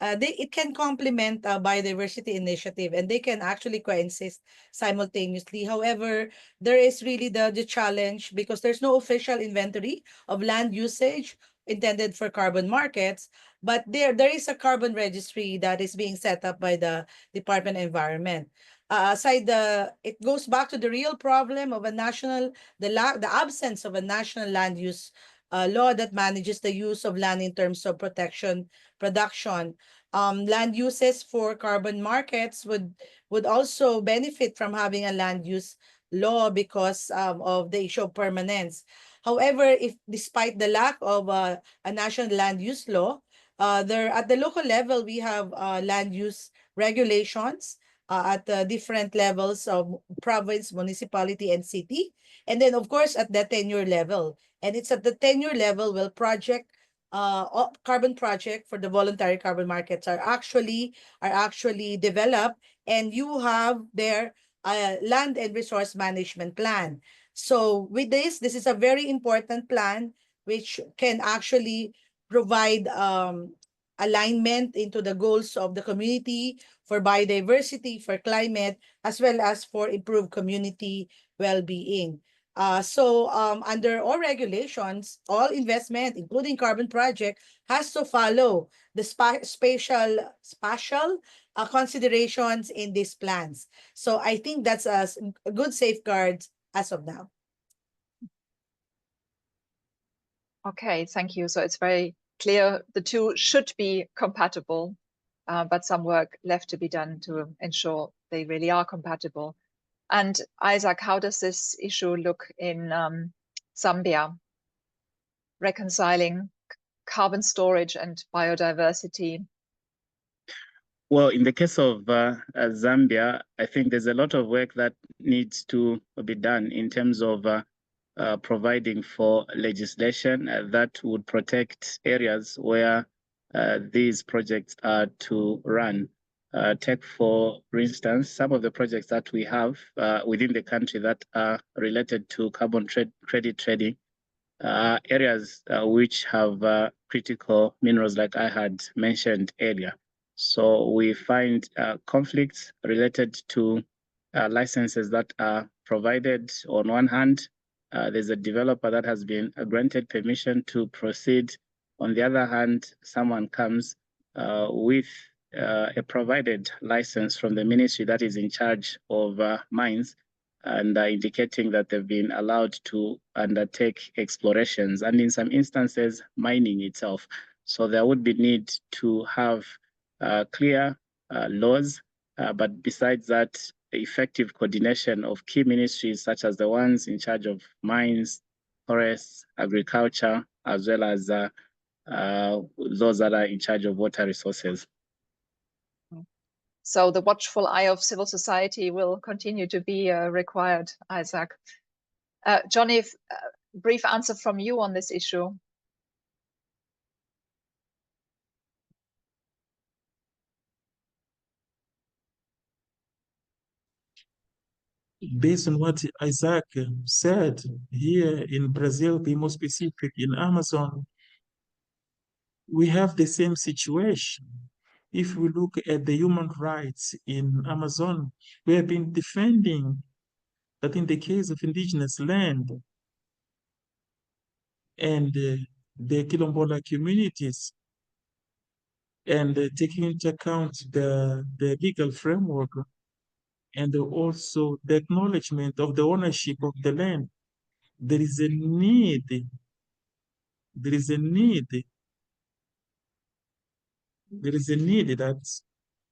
it can complement a biodiversity initiative, and they can actually coexist simultaneously. However, there is really the challenge because there's no official inventory of land usage intended for carbon markets, but there is a carbon registry that is being set up by the Department of Environment. It goes back to the real problem of the absence of a national land use law that manages the use of land in terms of production. Land uses for carbon markets would also benefit from having a land use law because of the issue of permanence. However, if despite the lack of a national land use law, there at the local level we have land use regulations at different levels of province, municipality, and city, and then of course at the tenure level. And it's at the tenure level where carbon project for the voluntary carbon markets are actually developed, and you have their land and resource management plan. So with this is a very important plan which can actually provide alignment into the goals of the community for biodiversity, for climate, as well as for improved community well-being. Under all regulations, all investment, including carbon project, has to follow the spatial considerations in these plans. So I think that's a good safeguard as of now. Okay, thank you. So it's very clear the two should be compatible, but some work left to be done to ensure they really are compatible. And Isaac, how does this issue look in Zambia, reconciling carbon storage and biodiversity? Well, in the case of Zambia, I think there's a lot of work that needs to be done in terms of providing for legislation that would protect areas where these projects are to run. Take, for instance, some of the projects that we have within the country that are related to carbon credit trading, areas which have critical minerals like I had mentioned earlier. So we find conflicts related to licenses that are provided. On one hand, there's a developer that has been granted permission to proceed. On the other hand, someone comes with a provided license from the ministry that is in charge of mines, and indicating that they've been allowed to undertake explorations and in some instances mining itself. So there would be need to have clear laws, but besides that, effective coordination of key ministries such as the ones in charge of mines, forests, agriculture, as well as those that are in charge of water resources. So the watchful eye of civil society will continue to be required, Isaac. Johnny, brief answer from you on this issue. Based on what Isaac said, here in Brazil, be more specific, in Amazon, we have the same situation. If we look at the human rights in Amazon, we have been defending that in the case of indigenous land and the Quilombola communities, and taking into account the legal framework and also the acknowledgement of the ownership of the land, there is a need there is a need that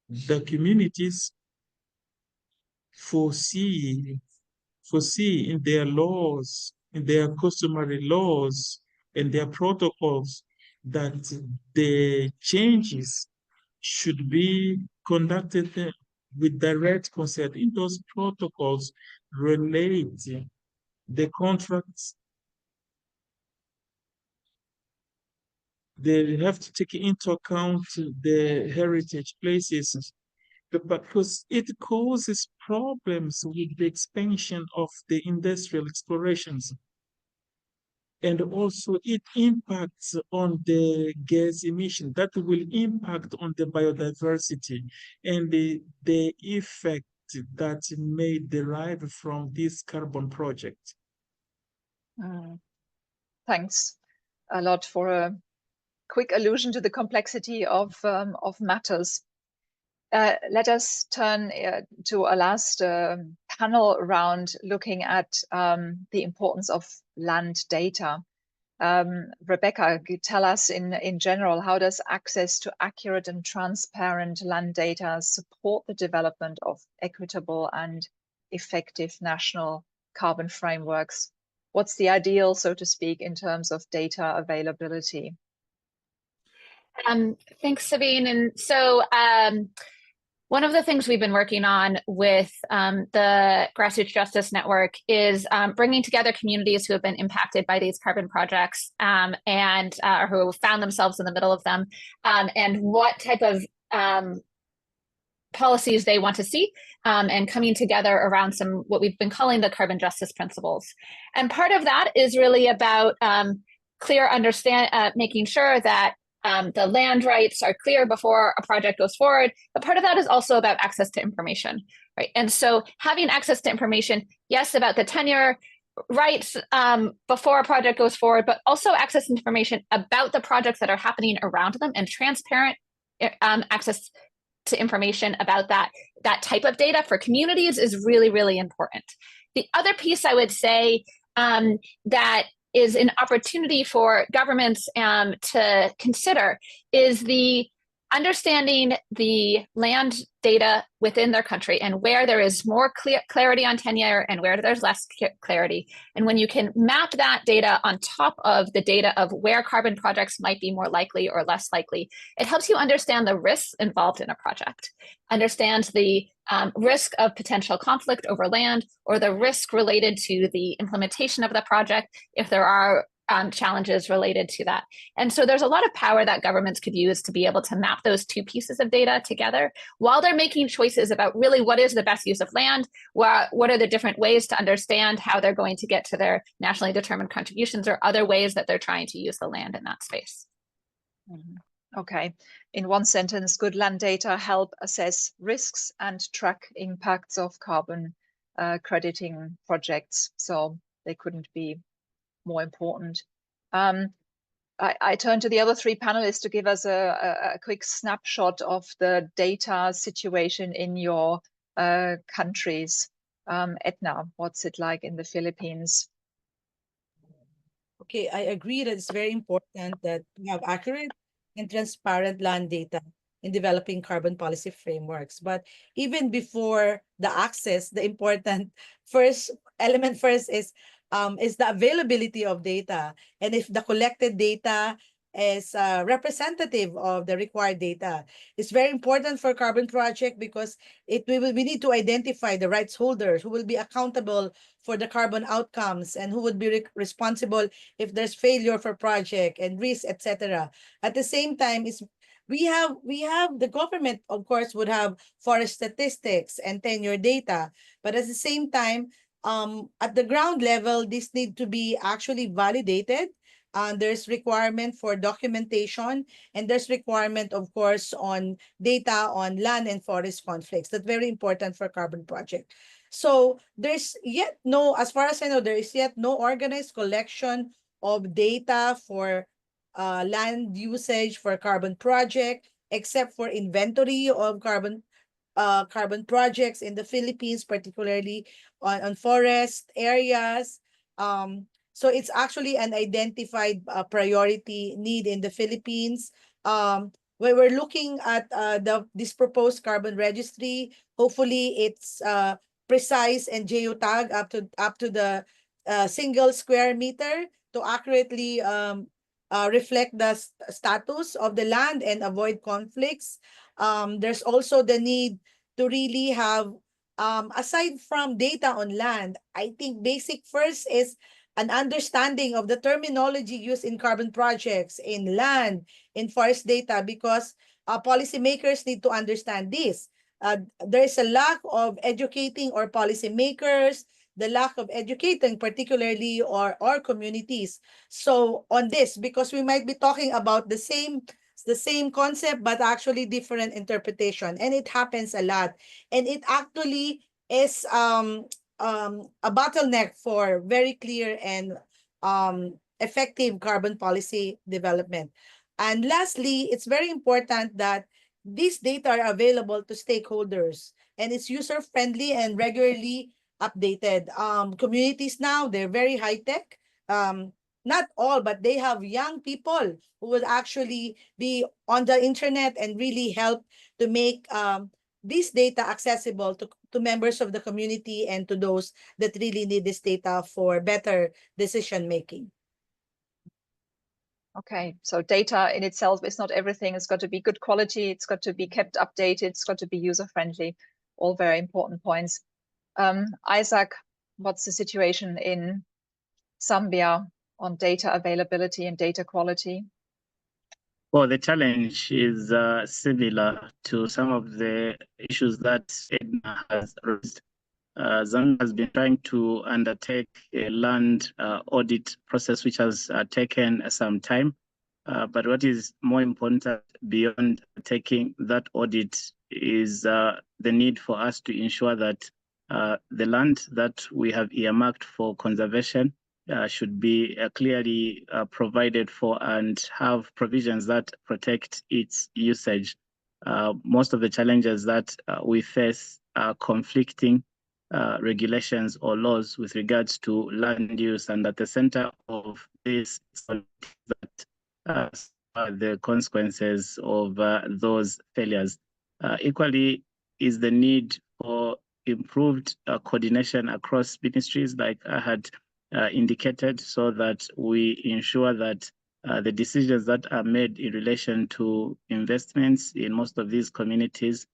the communities foresee in their laws, in their customary laws, and their protocols that the changes should be conducted with direct consent. In those protocols relate the contracts. They have to take into account the heritage places, because it causes problems with the expansion of the industrial explorations. And also it impacts on the gas emission that will impact on the biodiversity and the effect that may derive from this carbon project. Thanks a lot for a quick allusion to the complexity of matters. Let us turn to a last panel round looking at the importance of land data. Rebecca, tell us in general, how does access to accurate and transparent land data support the development of equitable and effective national carbon frameworks? What's the ideal, so to speak, in terms of data availability? Thanks, Sabine. And so one of the things we've been working on with the Grassroots Justice Network is bringing together communities who have been impacted by these carbon projects and who found themselves in the middle of them, and what type of policies they want to see, and coming together around some what we've been calling the carbon justice principles. And part of that is really about making sure that the land rights are clear before a project goes forward. But part of that is also about access to information, right? And so having access to information, yes, about the tenure rights before a project goes forward, but also access to information about the projects that are happening around them, and transparent access to information about that type of data for communities is really, really important. The other piece I would say that is an opportunity for governments to consider is the understanding the land data within their country, and where there is more clarity on tenure and where there's less clarity. And when you can map that data on top of the data of where carbon projects might be more likely or less likely, it helps you understand the risks involved in a project, understand the risk of potential conflict over land, or the risk related to the implementation of the project if there are challenges related to that. And so there's a lot of power that governments could use to be able to map those two pieces of data together while they're making choices about really what is the best use of land, what are the different ways to understand how they're going to get to their nationally determined contributions, or other ways that they're trying to use the land in that space. Okay. In one sentence, good land data help assess risks and track impacts of carbon crediting projects. So they couldn't be more important. I turn to the other three panelists to give us a quick snapshot of the data situation in your countries. Edna, what's it like in the Philippines? Okay, I agree that it's very important that we have accurate and transparent land data in developing carbon policy frameworks. But even before the access, the important element is the availability of data. And if the collected data is representative of the required data, it's very important for carbon project, because we need to identify the rights holders who will be accountable for the carbon outcomes, and who would be responsible if there's failure for project and risk, etc. At the same time, we have the government, of course, would have forest statistics and tenure data, but at the same time, at the ground level, this need to be actually validated. There's requirement for documentation, and there's requirement, of course, on data on land and forest conflicts. That's very important for carbon project. So there's yet no, as far as I know, there is yet no organized collection of data for land usage for carbon project, except for inventory of carbon projects in the Philippines, particularly on forest areas. So it's actually an identified priority need in the Philippines. we're looking at this proposed carbon registry. Hopefully, it's precise and geotag up to the single square meter to accurately reflect the status of the land and avoid conflicts. There's also the need to really have, aside from data on land, I think basic first is an understanding of the terminology used in carbon projects, in land, in forest data, because policymakers need to understand this. There's a lack of educating our policymakers, the lack of educating particularly our communities. So on this, because we might be talking about the same concept, but actually different interpretation. And it happens a lot. And it actually is a bottleneck for very clear and effective carbon policy development. And lastly, it's very important that these data are available to stakeholders and it's user-friendly and regularly updated. Communities now, they're very high-tech. Not all, but they have young people who will actually be on the internet and really help to make this data accessible to members of the community and to those that really need this data for better decision making. Okay, so data in itself is not everything. It's got to be good quality. It's got to be kept updated. It's got to be user-friendly. All very important points. Isaac, what's the situation in Zambia on data availability and data quality? Well, the challenge is similar to some of the issues that Edna has raised. Zambia has been trying to undertake a land audit process, which has taken some time. But what is more important beyond taking that audit is the need for us to ensure that the land that we have earmarked for conservation should be clearly provided for and have provisions that protect its usage. Most of the challenges that we face are conflicting regulations or laws with regards to land use, and at the center of this that the consequences of those failures. Equally is the need for improved coordination across ministries, like I had indicated, so that we ensure that the decisions that are made in relation to investments in most of these communities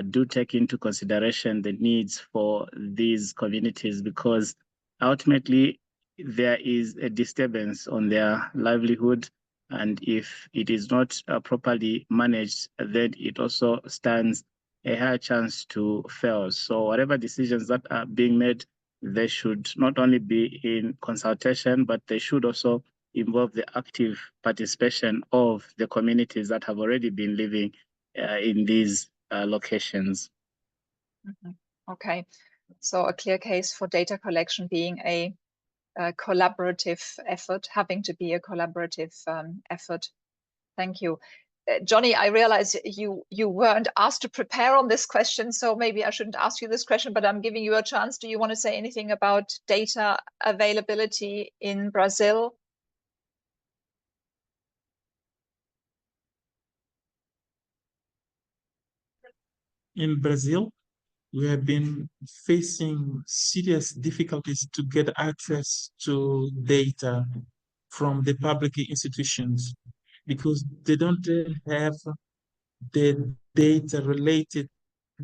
do take into consideration the needs for these communities, because ultimately there is a disturbance on their livelihood. And if it is not properly managed, then it also stands a higher chance to fail. So whatever decisions that are being made, they should not only be in consultation, but they should also involve the active participation of the communities that have already been living in these locations. Okay, so a clear case for data collection being a collaborative effort, having to be a collaborative effort. Thank you. Johnny, I realize you weren't asked to prepare on this question, so maybe I shouldn't ask you this question, but I'm giving you a chance. Do you want to say anything about data availability in Brazil? In Brazil, we have been facing serious difficulties to get access to data from the public institutions because they don't have the data related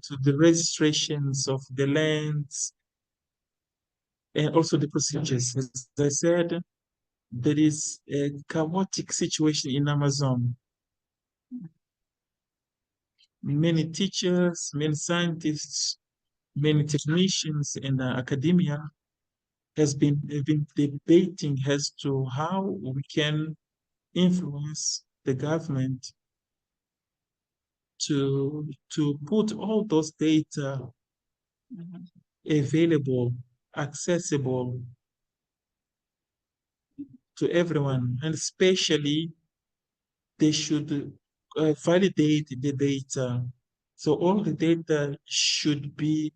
to the registrations of the lands and also the procedures. As I said, there is a chaotic situation in Amazon. Many teachers, many scientists, many technicians in academia have been debating as to how we can influence the government to put all those data available, accessible to everyone, and especially they should validate the data. So all the data should be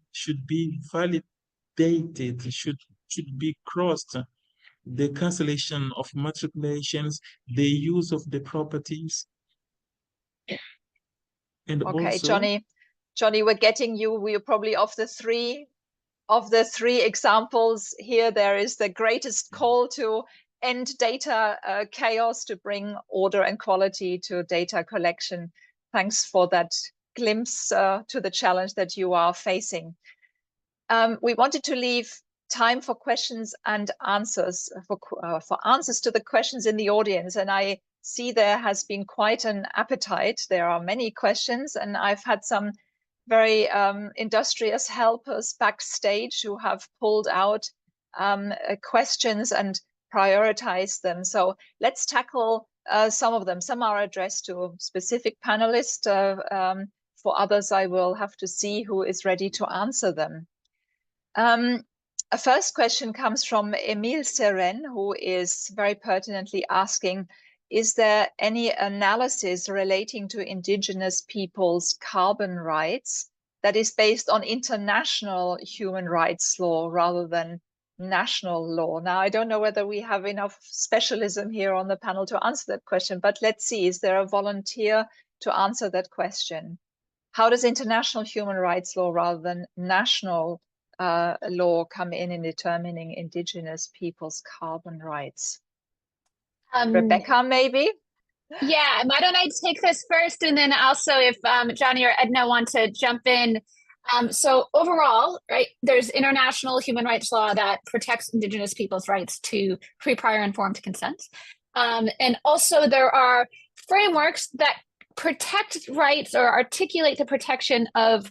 validated, should be crossed. The cancellation of matriculations, the use of the properties, And Okay, also, Johnny, we're getting you. We're probably of the three examples here. There is the greatest call to end data chaos, to bring order and quality to data collection. Thanks for that glimpse to the challenge that you are facing. We wanted to leave time for questions and answers, for answers to the questions in the audience. And I see there has been quite an appetite. There are many questions, and I've had some very industrious helpers backstage who have pulled out questions and prioritized them. So let's tackle some of them. Some are addressed to specific panelists. For others, I will have to see who is ready to answer them. A first question comes from Emile Seren, who is very pertinently asking, is there any analysis relating to indigenous peoples' carbon rights that is based on international human rights law rather than national law? Now, I don't know whether we have enough specialism here on the panel to answer that question, but let's see, is there a volunteer to answer that question? How does international human rights law rather than national law come in determining indigenous people's carbon rights? Rebecca, maybe? Yeah, why don't I take this first, and then also if Johnny or Edna want to jump in. So overall, right, there's international human rights law that protects indigenous people's rights to free, prior, informed consent. And also there are frameworks that protect rights or articulate the protection of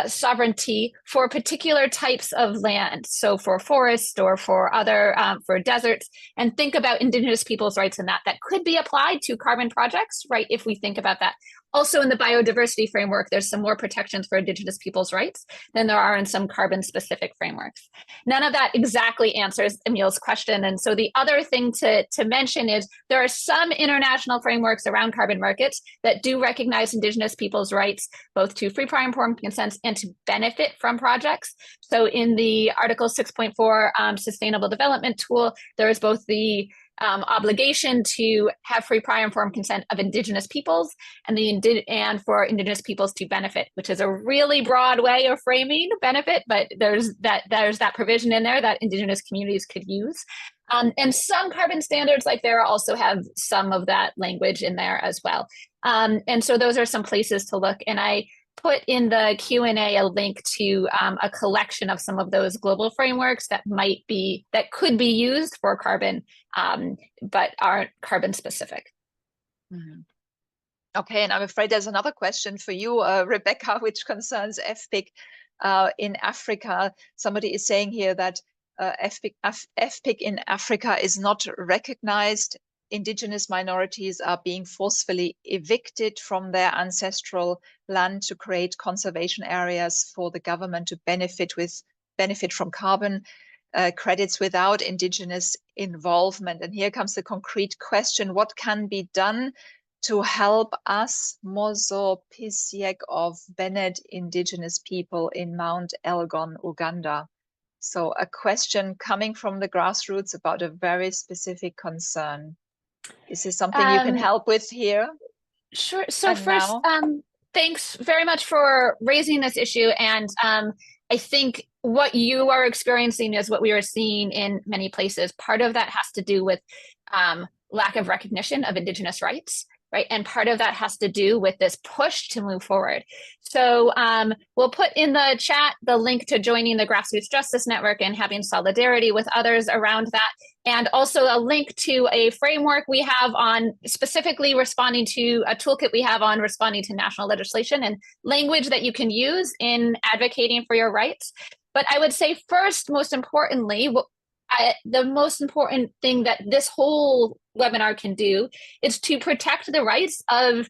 sovereignty for particular types of land. So for forests or for other, for deserts, and think about indigenous people's rights in that could be applied to carbon projects, right? If we think about that. Also in the biodiversity framework, there's some more protections for indigenous people's rights than there are in some carbon specific frameworks. None of that exactly answers Emile's question. And so the other thing to mention is there are some international frameworks around carbon markets that do recognize indigenous people's rights, both to free, prior, informed consent and to benefit from projects. So in the Article 6.4 Sustainable Development Tool, there is both the obligation to have free, prior, informed consent of indigenous peoples and for indigenous peoples to benefit, which is a really broad way of framing benefit, but there's that provision in there that indigenous communities could use. And some carbon standards like there also have some of that language in there as well. And so those are some places to look. And I put in the Q&A a link to a collection of some of those global frameworks that could be used for carbon, but aren't carbon specific. Mm-hmm. Okay, and I'm afraid there's another question for you, Rebecca, which concerns FPIC in Africa. Somebody is saying here that FPIC in Africa is not recognized. Indigenous minorities are being forcefully evicted from their ancestral land to create conservation areas for the government to benefit from carbon credits without indigenous involvement. And here comes the concrete question: what can be done to help us, Mozo Pisiek of Bennett indigenous people in Mount Elgon, Uganda? So a question coming from the grassroots about a very specific concern. Is this something you can help with here? Sure. So first, thanks very much for raising this issue. And I think what you are experiencing is what we are seeing in many places. Part of that has to do with lack of recognition of indigenous rights, right? And part of that has to do with this push to move forward. So we'll put in the chat the link to joining the Grassroots Justice Network and having solidarity with others around that. And also a link to a framework we have on specifically responding to a toolkit we have on responding to national legislation and language that you can use in advocating for your rights. But I would say first, most importantly, the most important thing that this whole webinar can do is to protect the rights of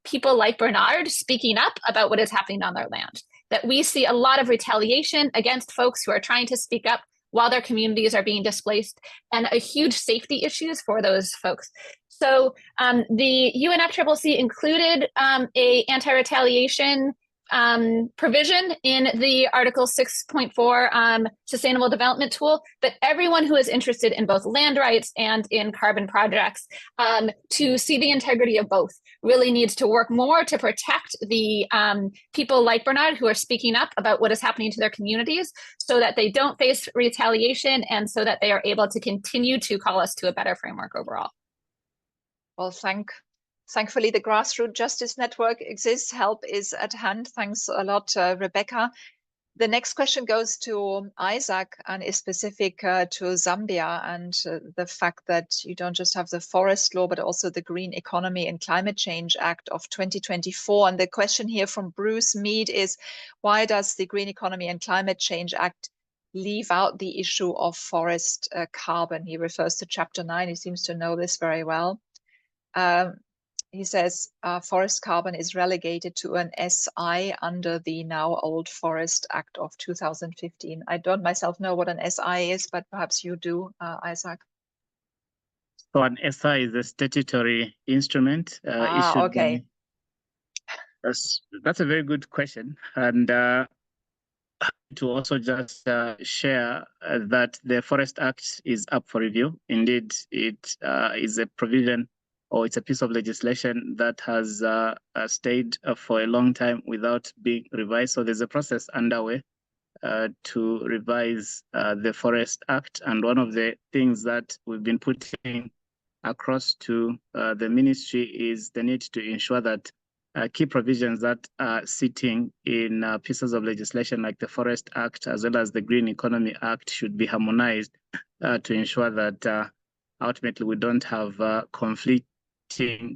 people like Bernard speaking up about what is happening on their land. That we see a lot of retaliation against folks who are trying to speak up while their communities are being displaced, and a huge safety issues for those folks. So the UNFCCC included a anti-retaliation provision in the Article 6.4 Sustainable Development Tool, but everyone who is interested in both land rights and in carbon projects to see the integrity of both really needs to work more to protect the people like Bernard who are speaking up about what is happening to their communities so that they don't face retaliation and so that they are able to continue to call us to a better framework overall. Well, thankfully, the Grassroots Justice Network exists. Help is at hand. Thanks a lot, Rebecca. The next question goes to Isaac and is specific to Zambia and the fact that you don't just have the forest law, but also the Green Economy and Climate Change Act of 2024. And the question here from Bruce Mead is, why does the Green Economy and Climate Change Act leave out the issue of forest carbon? He refers to Chapter 9. He seems to know this very well. He says forest carbon is relegated to an SI under the now old Forest Act of 2015. I don't myself know what an SI is, but perhaps you do, Isaac. So an SI is a statutory instrument. Issued okay. That's a very good question. And to also just share that the Forest Act is up for review. Indeed, it is a provision or it's a piece of legislation that has stayed for a long time without being revised. So there's a process underway to revise the Forest Act. And one of the things that we've been putting across to the ministry is the need to ensure that key provisions that are sitting in pieces of legislation like the Forest Act as well as the Green Economy Act should be harmonized to ensure that ultimately we don't have conflicting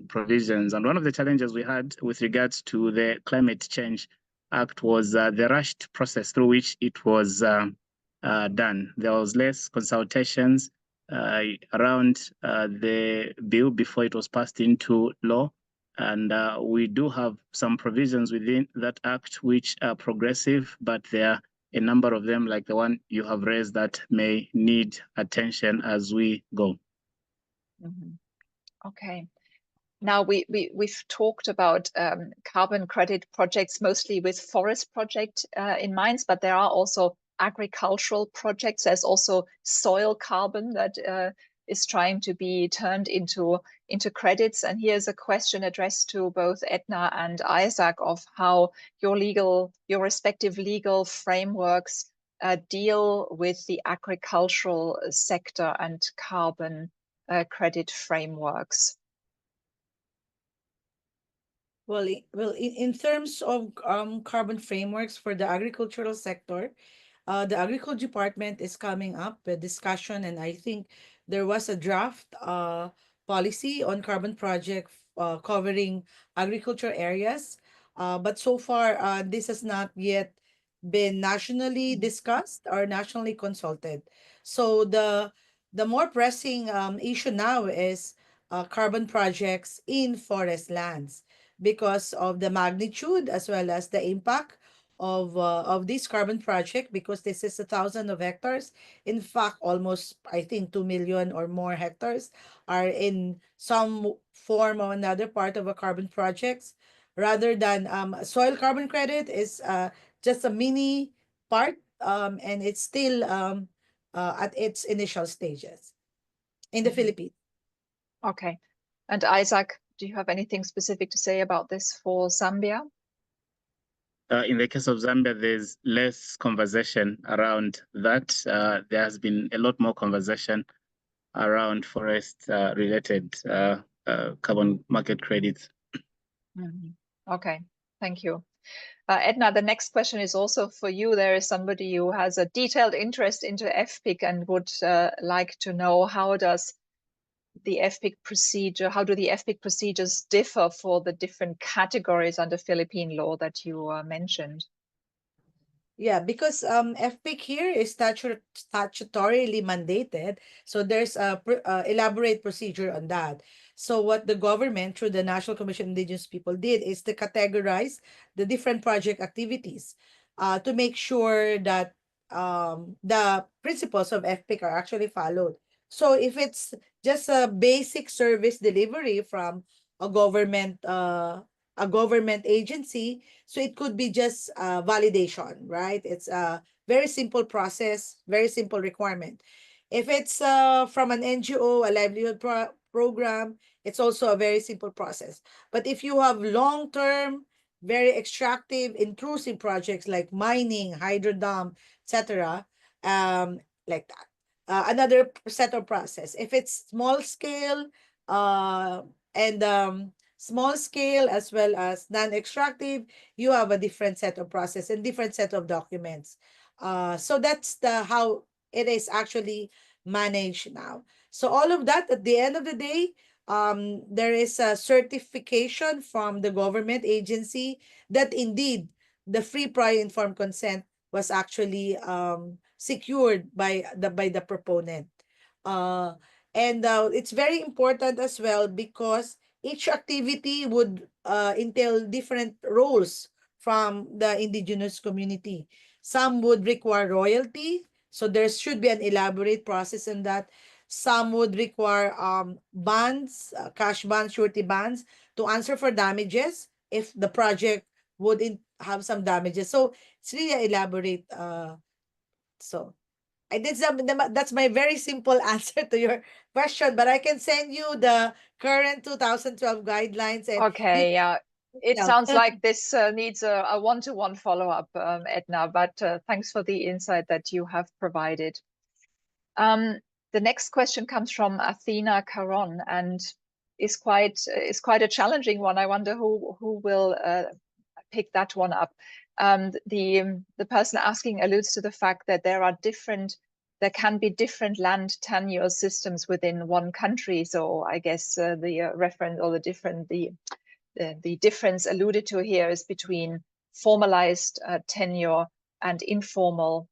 provisions. And one of the challenges we had with regards to the Climate Change Act was the rushed process through which it was done. There was less consultations around the bill before it was passed into law. And we do have some provisions within that act which are progressive, but there are a number of them, like the one you have raised, that may need attention as we go. Mm-hmm. Okay. Now we've talked about carbon credit projects, mostly with forest project in mind, but there are also agricultural projects. There's also soil carbon that is trying to be turned into credits. And here's a question addressed to both Edna and Isaac of how your respective legal frameworks deal with the agricultural sector and carbon credit frameworks. Well, in terms of carbon frameworks for the agricultural sector, the Agriculture Department is coming up with discussion, and I think there was a draft policy on carbon project covering agriculture areas. But so far, this has not yet been nationally discussed or nationally consulted. So the more pressing issue now is carbon projects in forest lands, because of the magnitude as well as the impact of this carbon project, because this is 1,000 of hectares. In fact, almost I think 2 million or more hectares are in some form or another part of a carbon projects, rather than soil carbon credit is just a mini part, and it's still at its initial stages in the Philippines. Okay. And Isaac, do you have anything specific to say about this for Zambia? In the case of Zambia, there's less conversation around that. There has been a lot more conversation around forest-related carbon market credits. Mm-hmm. Okay, thank you. Edna, the next question is also for you. There is somebody who has a detailed interest into FPIC and would like to know how does the FPIC procedure, how do the FPIC procedures differ for the different categories under Philippine law that you mentioned? Yeah, because FPIC here is statutorily mandated, so there's a elaborate procedure on that. So what the government through the National Commission on Indigenous People did is to categorize the different project activities to make sure that the principles of FPIC are actually followed. So if it's just a basic service delivery from a government a government agency, so it could be just validation, right? It's a very simple process, very simple requirement. If it's from an NGO, a livelihood program, it's also a very simple process. But if you have long-term, very extractive, intrusive projects like mining, hydro dam, etc., like that, another set of process. If it's small scale, and small scale as well as non-extractive, you have a different set of process and different set of documents. So that's the how it is actually managed now. So all of that, at the end of the day, there is a certification from the government agency that indeed the free prior informed consent was actually secured by the proponent. And it's very important as well because each activity would entail different roles from the indigenous community. Some would require royalty, so there should be an elaborate process in that. Some would require bonds, cash bonds, surety bonds to answer for damages if the project would have some damages. So it's really elaborate. So I did that's my very simple answer to your question, but I can send you the current 2012 guidelines and Okay, yeah. It Yeah. sounds like this needs a one-to-one follow-up, Edna, but thanks for the insight that you have provided. The next question comes from Athena Caron and is quite a challenging one. I wonder who will pick that one up. The person asking alludes to the fact that there can be different land tenure systems within one country. So I guess the reference or the difference alluded to here is between formalized tenure and informal,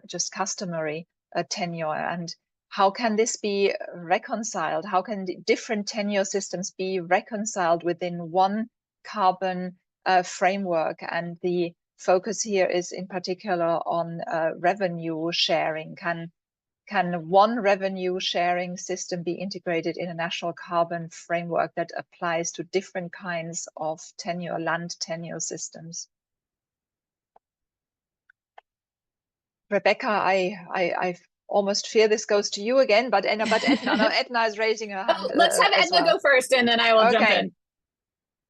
just customary tenure. And how can this be reconciled? How can different tenure systems be reconciled within one carbon framework? And the focus here is in particular on revenue sharing. Can one revenue sharing system be integrated in a national carbon framework that applies to different kinds of tenure, land tenure systems? Rebecca, I almost fear this goes to you again, but Edna, no, Edna is raising her hand. Let's have Edna go first, and then I will jump in.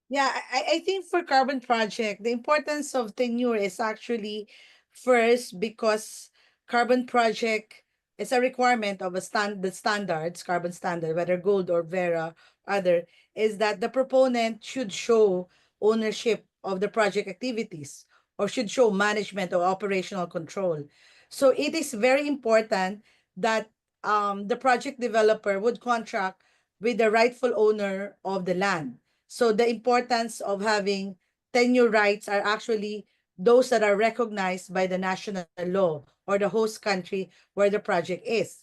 Yeah, I think for carbon project, the importance of tenure is actually first because carbon project is a requirement of the standards, carbon standard, whether gold or Vera, other, is that the proponent should show ownership of the project activities or should show management or operational control. So it is very important that the project developer would contract with the rightful owner of the land. So the importance of having tenure rights are actually those that are recognized by the national law or the host country where the project is.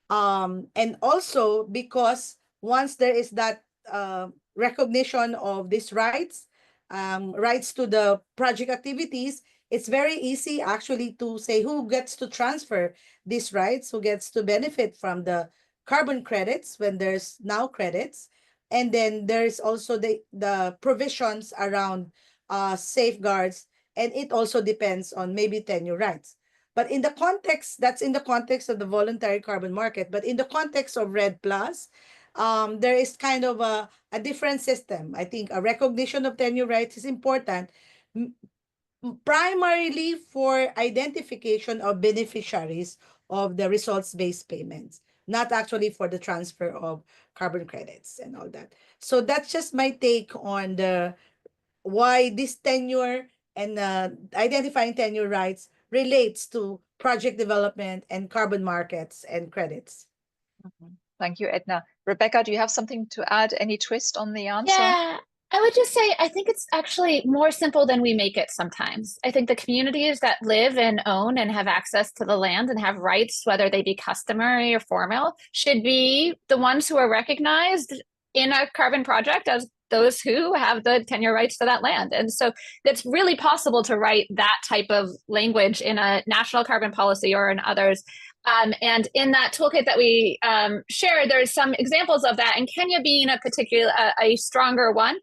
And also because once there is that recognition of these rights, rights to the project activities, it's very easy actually to say who gets to transfer these rights, who gets to benefit from the carbon credits when there's now credits. And then there's also the provisions around safeguards, and it also depends on maybe tenure rights. But in the context, that's in the context of the voluntary carbon market. But in the context of REDD+, there is kind of a different system. I think a recognition of tenure rights is important, primarily for identification of beneficiaries of the results-based payments, not actually for the transfer of carbon credits and all that. So that's just my take on why this tenure and identifying tenure rights relates to project development and carbon markets and credits. Thank you, Edna. Rebecca, do you have something to add? Any twist on the answer? Yeah, I would just say, I think it's actually more simple than we make it sometimes. I think the communities that live and own and have access to the land and have rights, whether they be customary or formal, should be the ones who are recognized in a carbon project as those who have the tenure rights to that land. And so it's really possible to write that type of language in a national carbon policy or in others. And in that toolkit that we shared, there's some examples of that, and Kenya being a particular, a stronger one,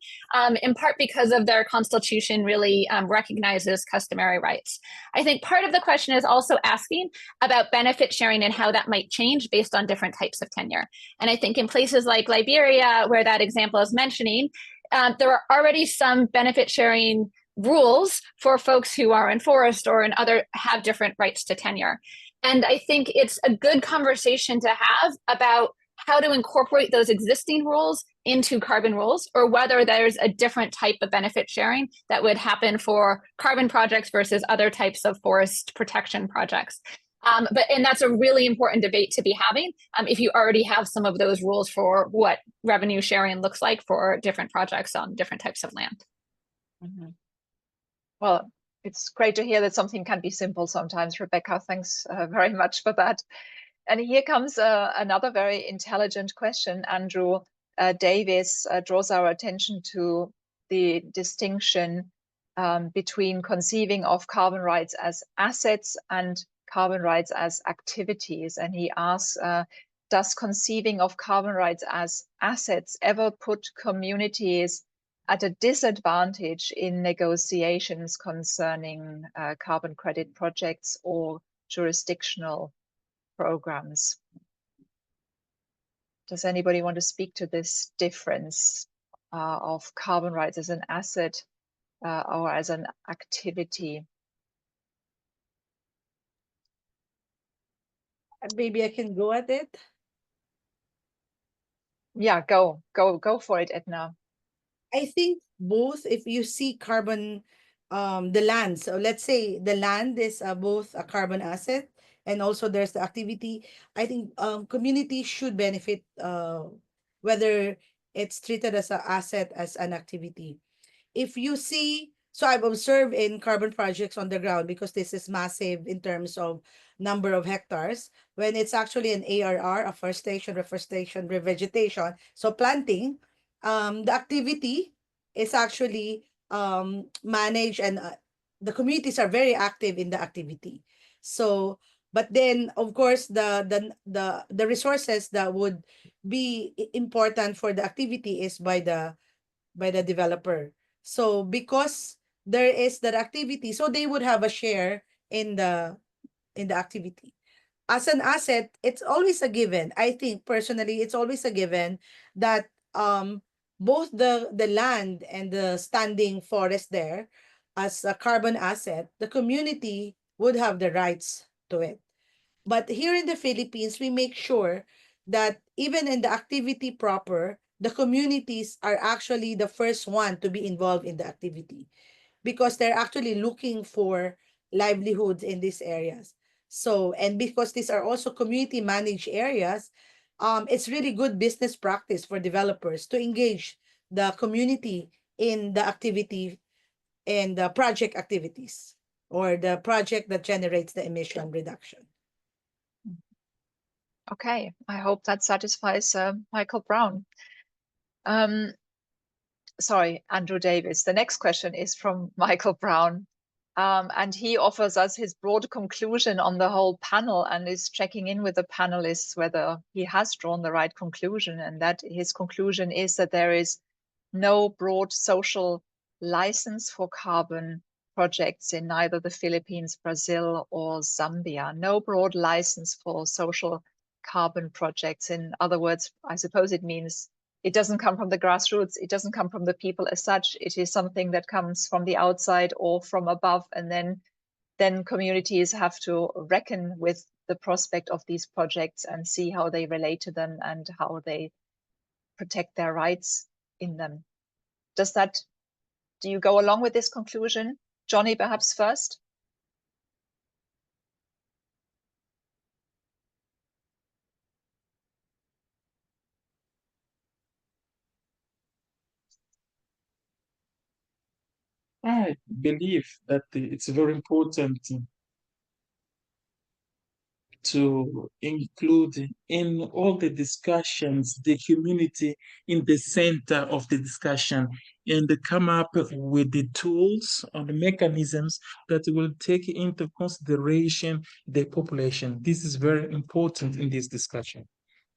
in part because of their constitution really recognizes customary rights. I think part of the question is also asking about benefit sharing and how that might change based on different types of tenure. And I think in places like Liberia, where that example is mentioning, there are already some benefit sharing rules for folks who are in forest or in other, have different rights to tenure. And I think it's a good conversation to have about how to incorporate those existing rules into carbon rules, or whether there's a different type of benefit sharing that would happen for carbon projects versus other types of forest protection projects. And that's a really important debate to be having if you already have some of those rules for what revenue sharing looks like for different projects on different types of land. Mm-hmm. Well, it's great to hear that something can be simple sometimes, Rebecca. Thanks very much for that. And here comes another very intelligent question. Andrew Davis draws our attention to the distinction between conceiving of carbon rights as assets and carbon rights as activities. And he asks, does conceiving of carbon rights as assets ever put communities at a disadvantage in negotiations concerning carbon credit projects or jurisdictional programs? Does anybody want to speak to this difference of carbon rights as an asset or as an activity? Maybe I can go at it. Yeah, go for it, Edna. I think both, if you see carbon, the land, so let's say the land is both a carbon asset and also there's the activity. I think communities should benefit whether it's treated as an asset, as an activity. If you see, so I've observed in carbon projects on the ground, because this is massive in terms of number of hectares, when it's actually an ARR, afforestation, reforestation, revegetation, so planting, the activity is actually managed, and the communities are very active in the activity. So, but then of course the resources that would be important for the activity is by the developer. So because there is that activity, so they would have a share in the activity. As an asset, it's always a given. I think personally, it's always a given that both the land and the standing forest there, as a carbon asset, the community would have the rights to it. But here in the Philippines, we make sure that even in the activity proper, the communities are actually the first one to be involved in the activity, because they're actually looking for livelihoods in these areas. So, and because these are also community managed areas, it's really good business practice for developers to engage the community in the activity and the project activities, or the project that generates the emission reduction. Okay, I hope that satisfies Michael Brown. Sorry, Andrew Davis. The next question is from Michael Brown. And he offers us his broad conclusion on the whole panel, and is checking in with the panelists whether he has drawn the right conclusion. And that his conclusion is that there is no broad social license for carbon projects in neither the Philippines, Brazil, or Zambia. No broad license for social carbon projects. In other words, I suppose it means it doesn't come from the grassroots. It doesn't come from the people as such. It is something that comes from the outside or from above. And then communities have to reckon with the prospect of these projects and see how they relate to them and how they protect their rights in them. Do you go along with this conclusion? Johnny, perhaps first? I believe that it's very important to include in all the discussions the community in the center of the discussion, and come up with the tools or the mechanisms that will take into consideration the population. This is very important in this discussion,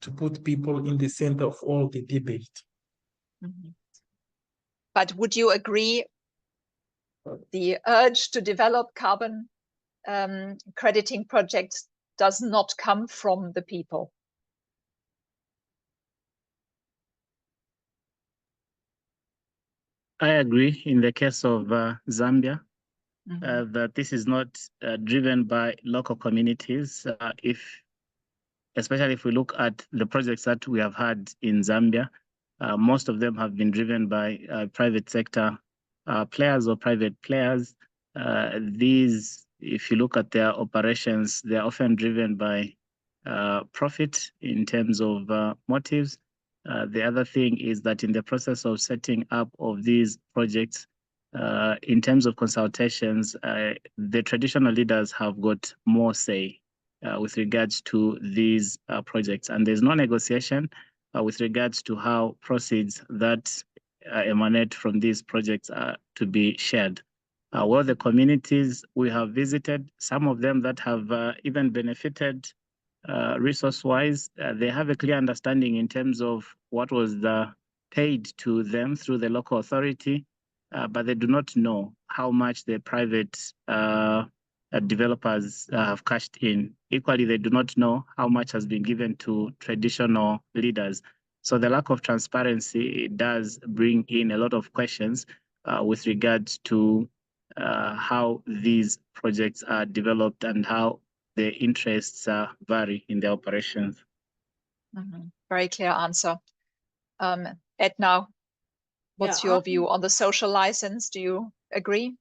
to put people in the center of all the debate. Mm-hmm. But would you agree the urge to develop carbon crediting projects does not come from the people? I agree in the case of Zambia, that this is not driven by local communities. Especially if we look at the projects that we have had in Zambia, most of them have been driven by private sector players or private players. These, if you look at their operations, they're often driven by profit in terms of motives. The other thing is that in the process of setting up of these projects, in terms of consultations, the traditional leaders have got more say with regards to these projects. And there's no negotiation with regards to how proceeds that emanate from these projects are to be shared. Well, the communities we have visited, some of them that have even benefited resource-wise, they have a clear understanding in terms of what was paid to them through the local authority, but they do not know how much the private developers have cashed in. Equally, they do not know how much has been given to traditional leaders. So the lack of transparency does bring in a lot of questions with regards to how these projects are developed and how the interests vary in the operations. Very clear answer. Edna, what's your view on the social license? Do you agree?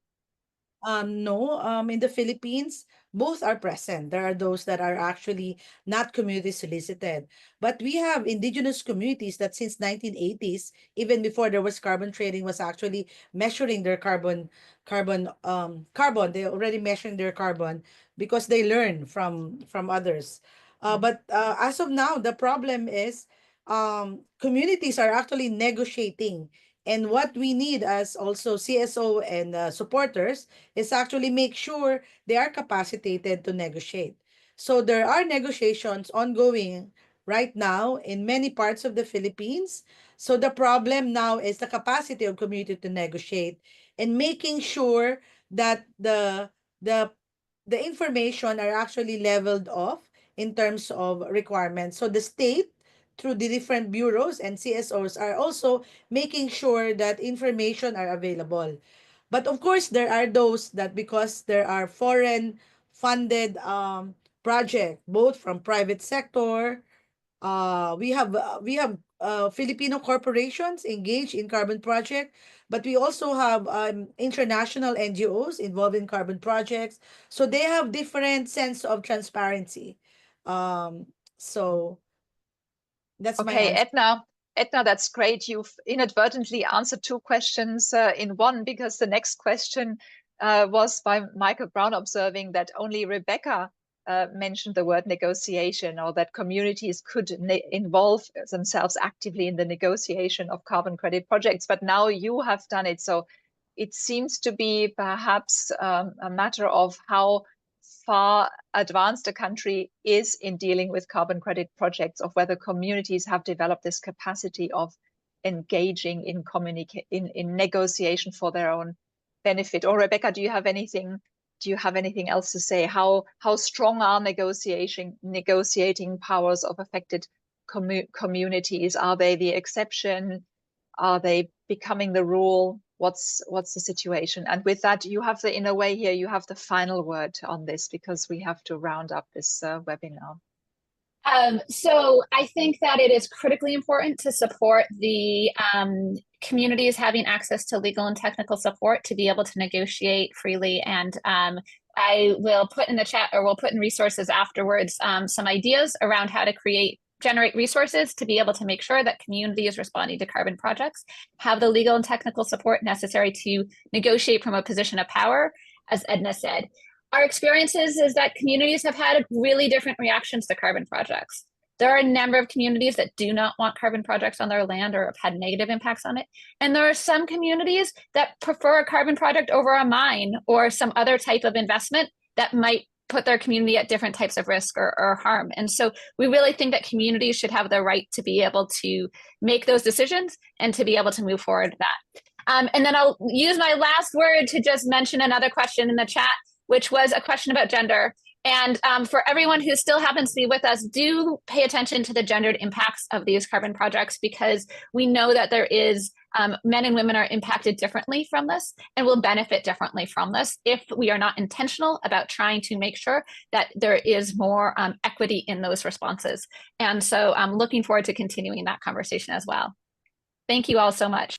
No, in the Philippines, both are present. There are those that are actually not community solicited. But we have indigenous communities that since 1980s, even before there was carbon trading, was actually measuring their carbon. They're already measuring their carbon because they learn from others. But as of now, the problem is communities are actually negotiating. And what we need as also CSO and supporters is actually make sure they are capacitated to negotiate. So there are negotiations ongoing right now in many parts of the Philippines. So the problem now is the capacity of community to negotiate and making sure that the information are actually leveled off in terms of requirements. So the state through the different bureaus and CSOs are also making sure that information are available. But of course, there are those that because there are foreign funded project, both from private sector, we have Filipino corporations engaged in carbon project, but we also have international NGOs involved in carbon projects. So they have different sense of transparency. So that's my answer. Edna, that's great. You've inadvertently answered two questions in one, because the next question was by Michael Brown, observing that only Rebecca mentioned the word negotiation, or that communities could involve themselves actively in the negotiation of carbon credit projects. But now you have done it. So it seems to be perhaps a matter of how far advanced a country is in dealing with carbon credit projects, of whether communities have developed this capacity of engaging in negotiation for their own benefit. Or Rebecca, do you have anything else to say? How strong are negotiating powers of affected communities? Are they the exception? Are they becoming the rule? What's the situation? And with that, you have in a way here, you have the final word on this, because we have to round up this webinar. So I think that it is critically important to support the communities having access to legal and technical support to be able to negotiate freely. And I will put in the chat, or we'll put in resources afterwards, some ideas around how to generate resources to be able to make sure that communities responding to carbon projects have the legal and technical support necessary to negotiate from a position of power, as Edna said. Our experience is that communities have had really different reactions to carbon projects. There are a number of communities that do not want carbon projects on their land or have had negative impacts on it. And there are some communities that prefer a carbon project over a mine or some other type of investment that might put their community at different types of risk or harm. And so we really think that communities should have the right to be able to make those decisions and to be able to move forward with that. And then I'll use my last word to just mention another question in the chat, which was a question about gender. And for everyone who still happens to be with us, do pay attention to the gendered impacts of these carbon projects, because we know that there is men and women are impacted differently from this and will benefit differently from this if we are not intentional about trying to make sure that there is more equity in those responses. And so I'm looking forward to continuing that conversation as well. Thank you all so much.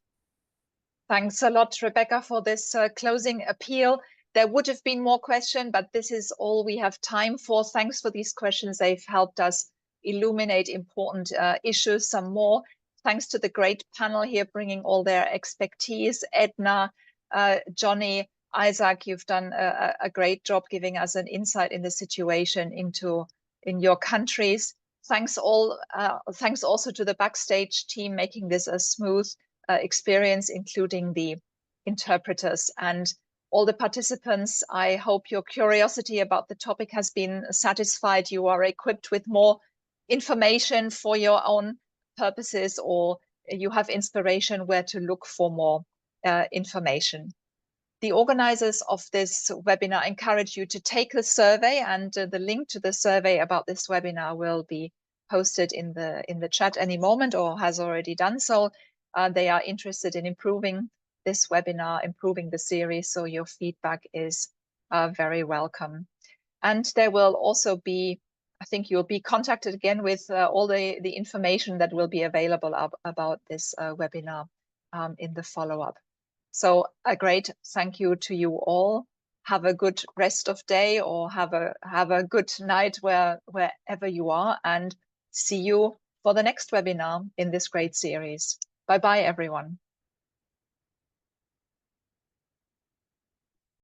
Thanks a lot, Rebecca, for this closing appeal. There would have been more questions, but this is all we have time for. Thanks for these questions. They've helped us illuminate important issues some more. Thanks to the great panel here bringing all their expertise. Edna, Johnny, Isaac, you've done a great job giving us an insight in the situation in your countries. Thanks also to the backstage team making this a smooth experience, including the interpreters and all the participants. I hope your curiosity about the topic has been satisfied. You are equipped with more information for your own purposes, or you have inspiration where to look for more information. The organizers of this webinar encourage you to take the survey, and the link to the survey about this webinar will be posted in the chat any moment, or has already done so. They are interested in improving this webinar, improving the series, so your feedback is very welcome. And there will also be, I think you'll be contacted again with all the information that will be available about this webinar in the follow-up. So a great thank you to you all. Have a good rest of day, or have a good night wherever you are, and see you for the next webinar in this great series. Bye-bye, everyone.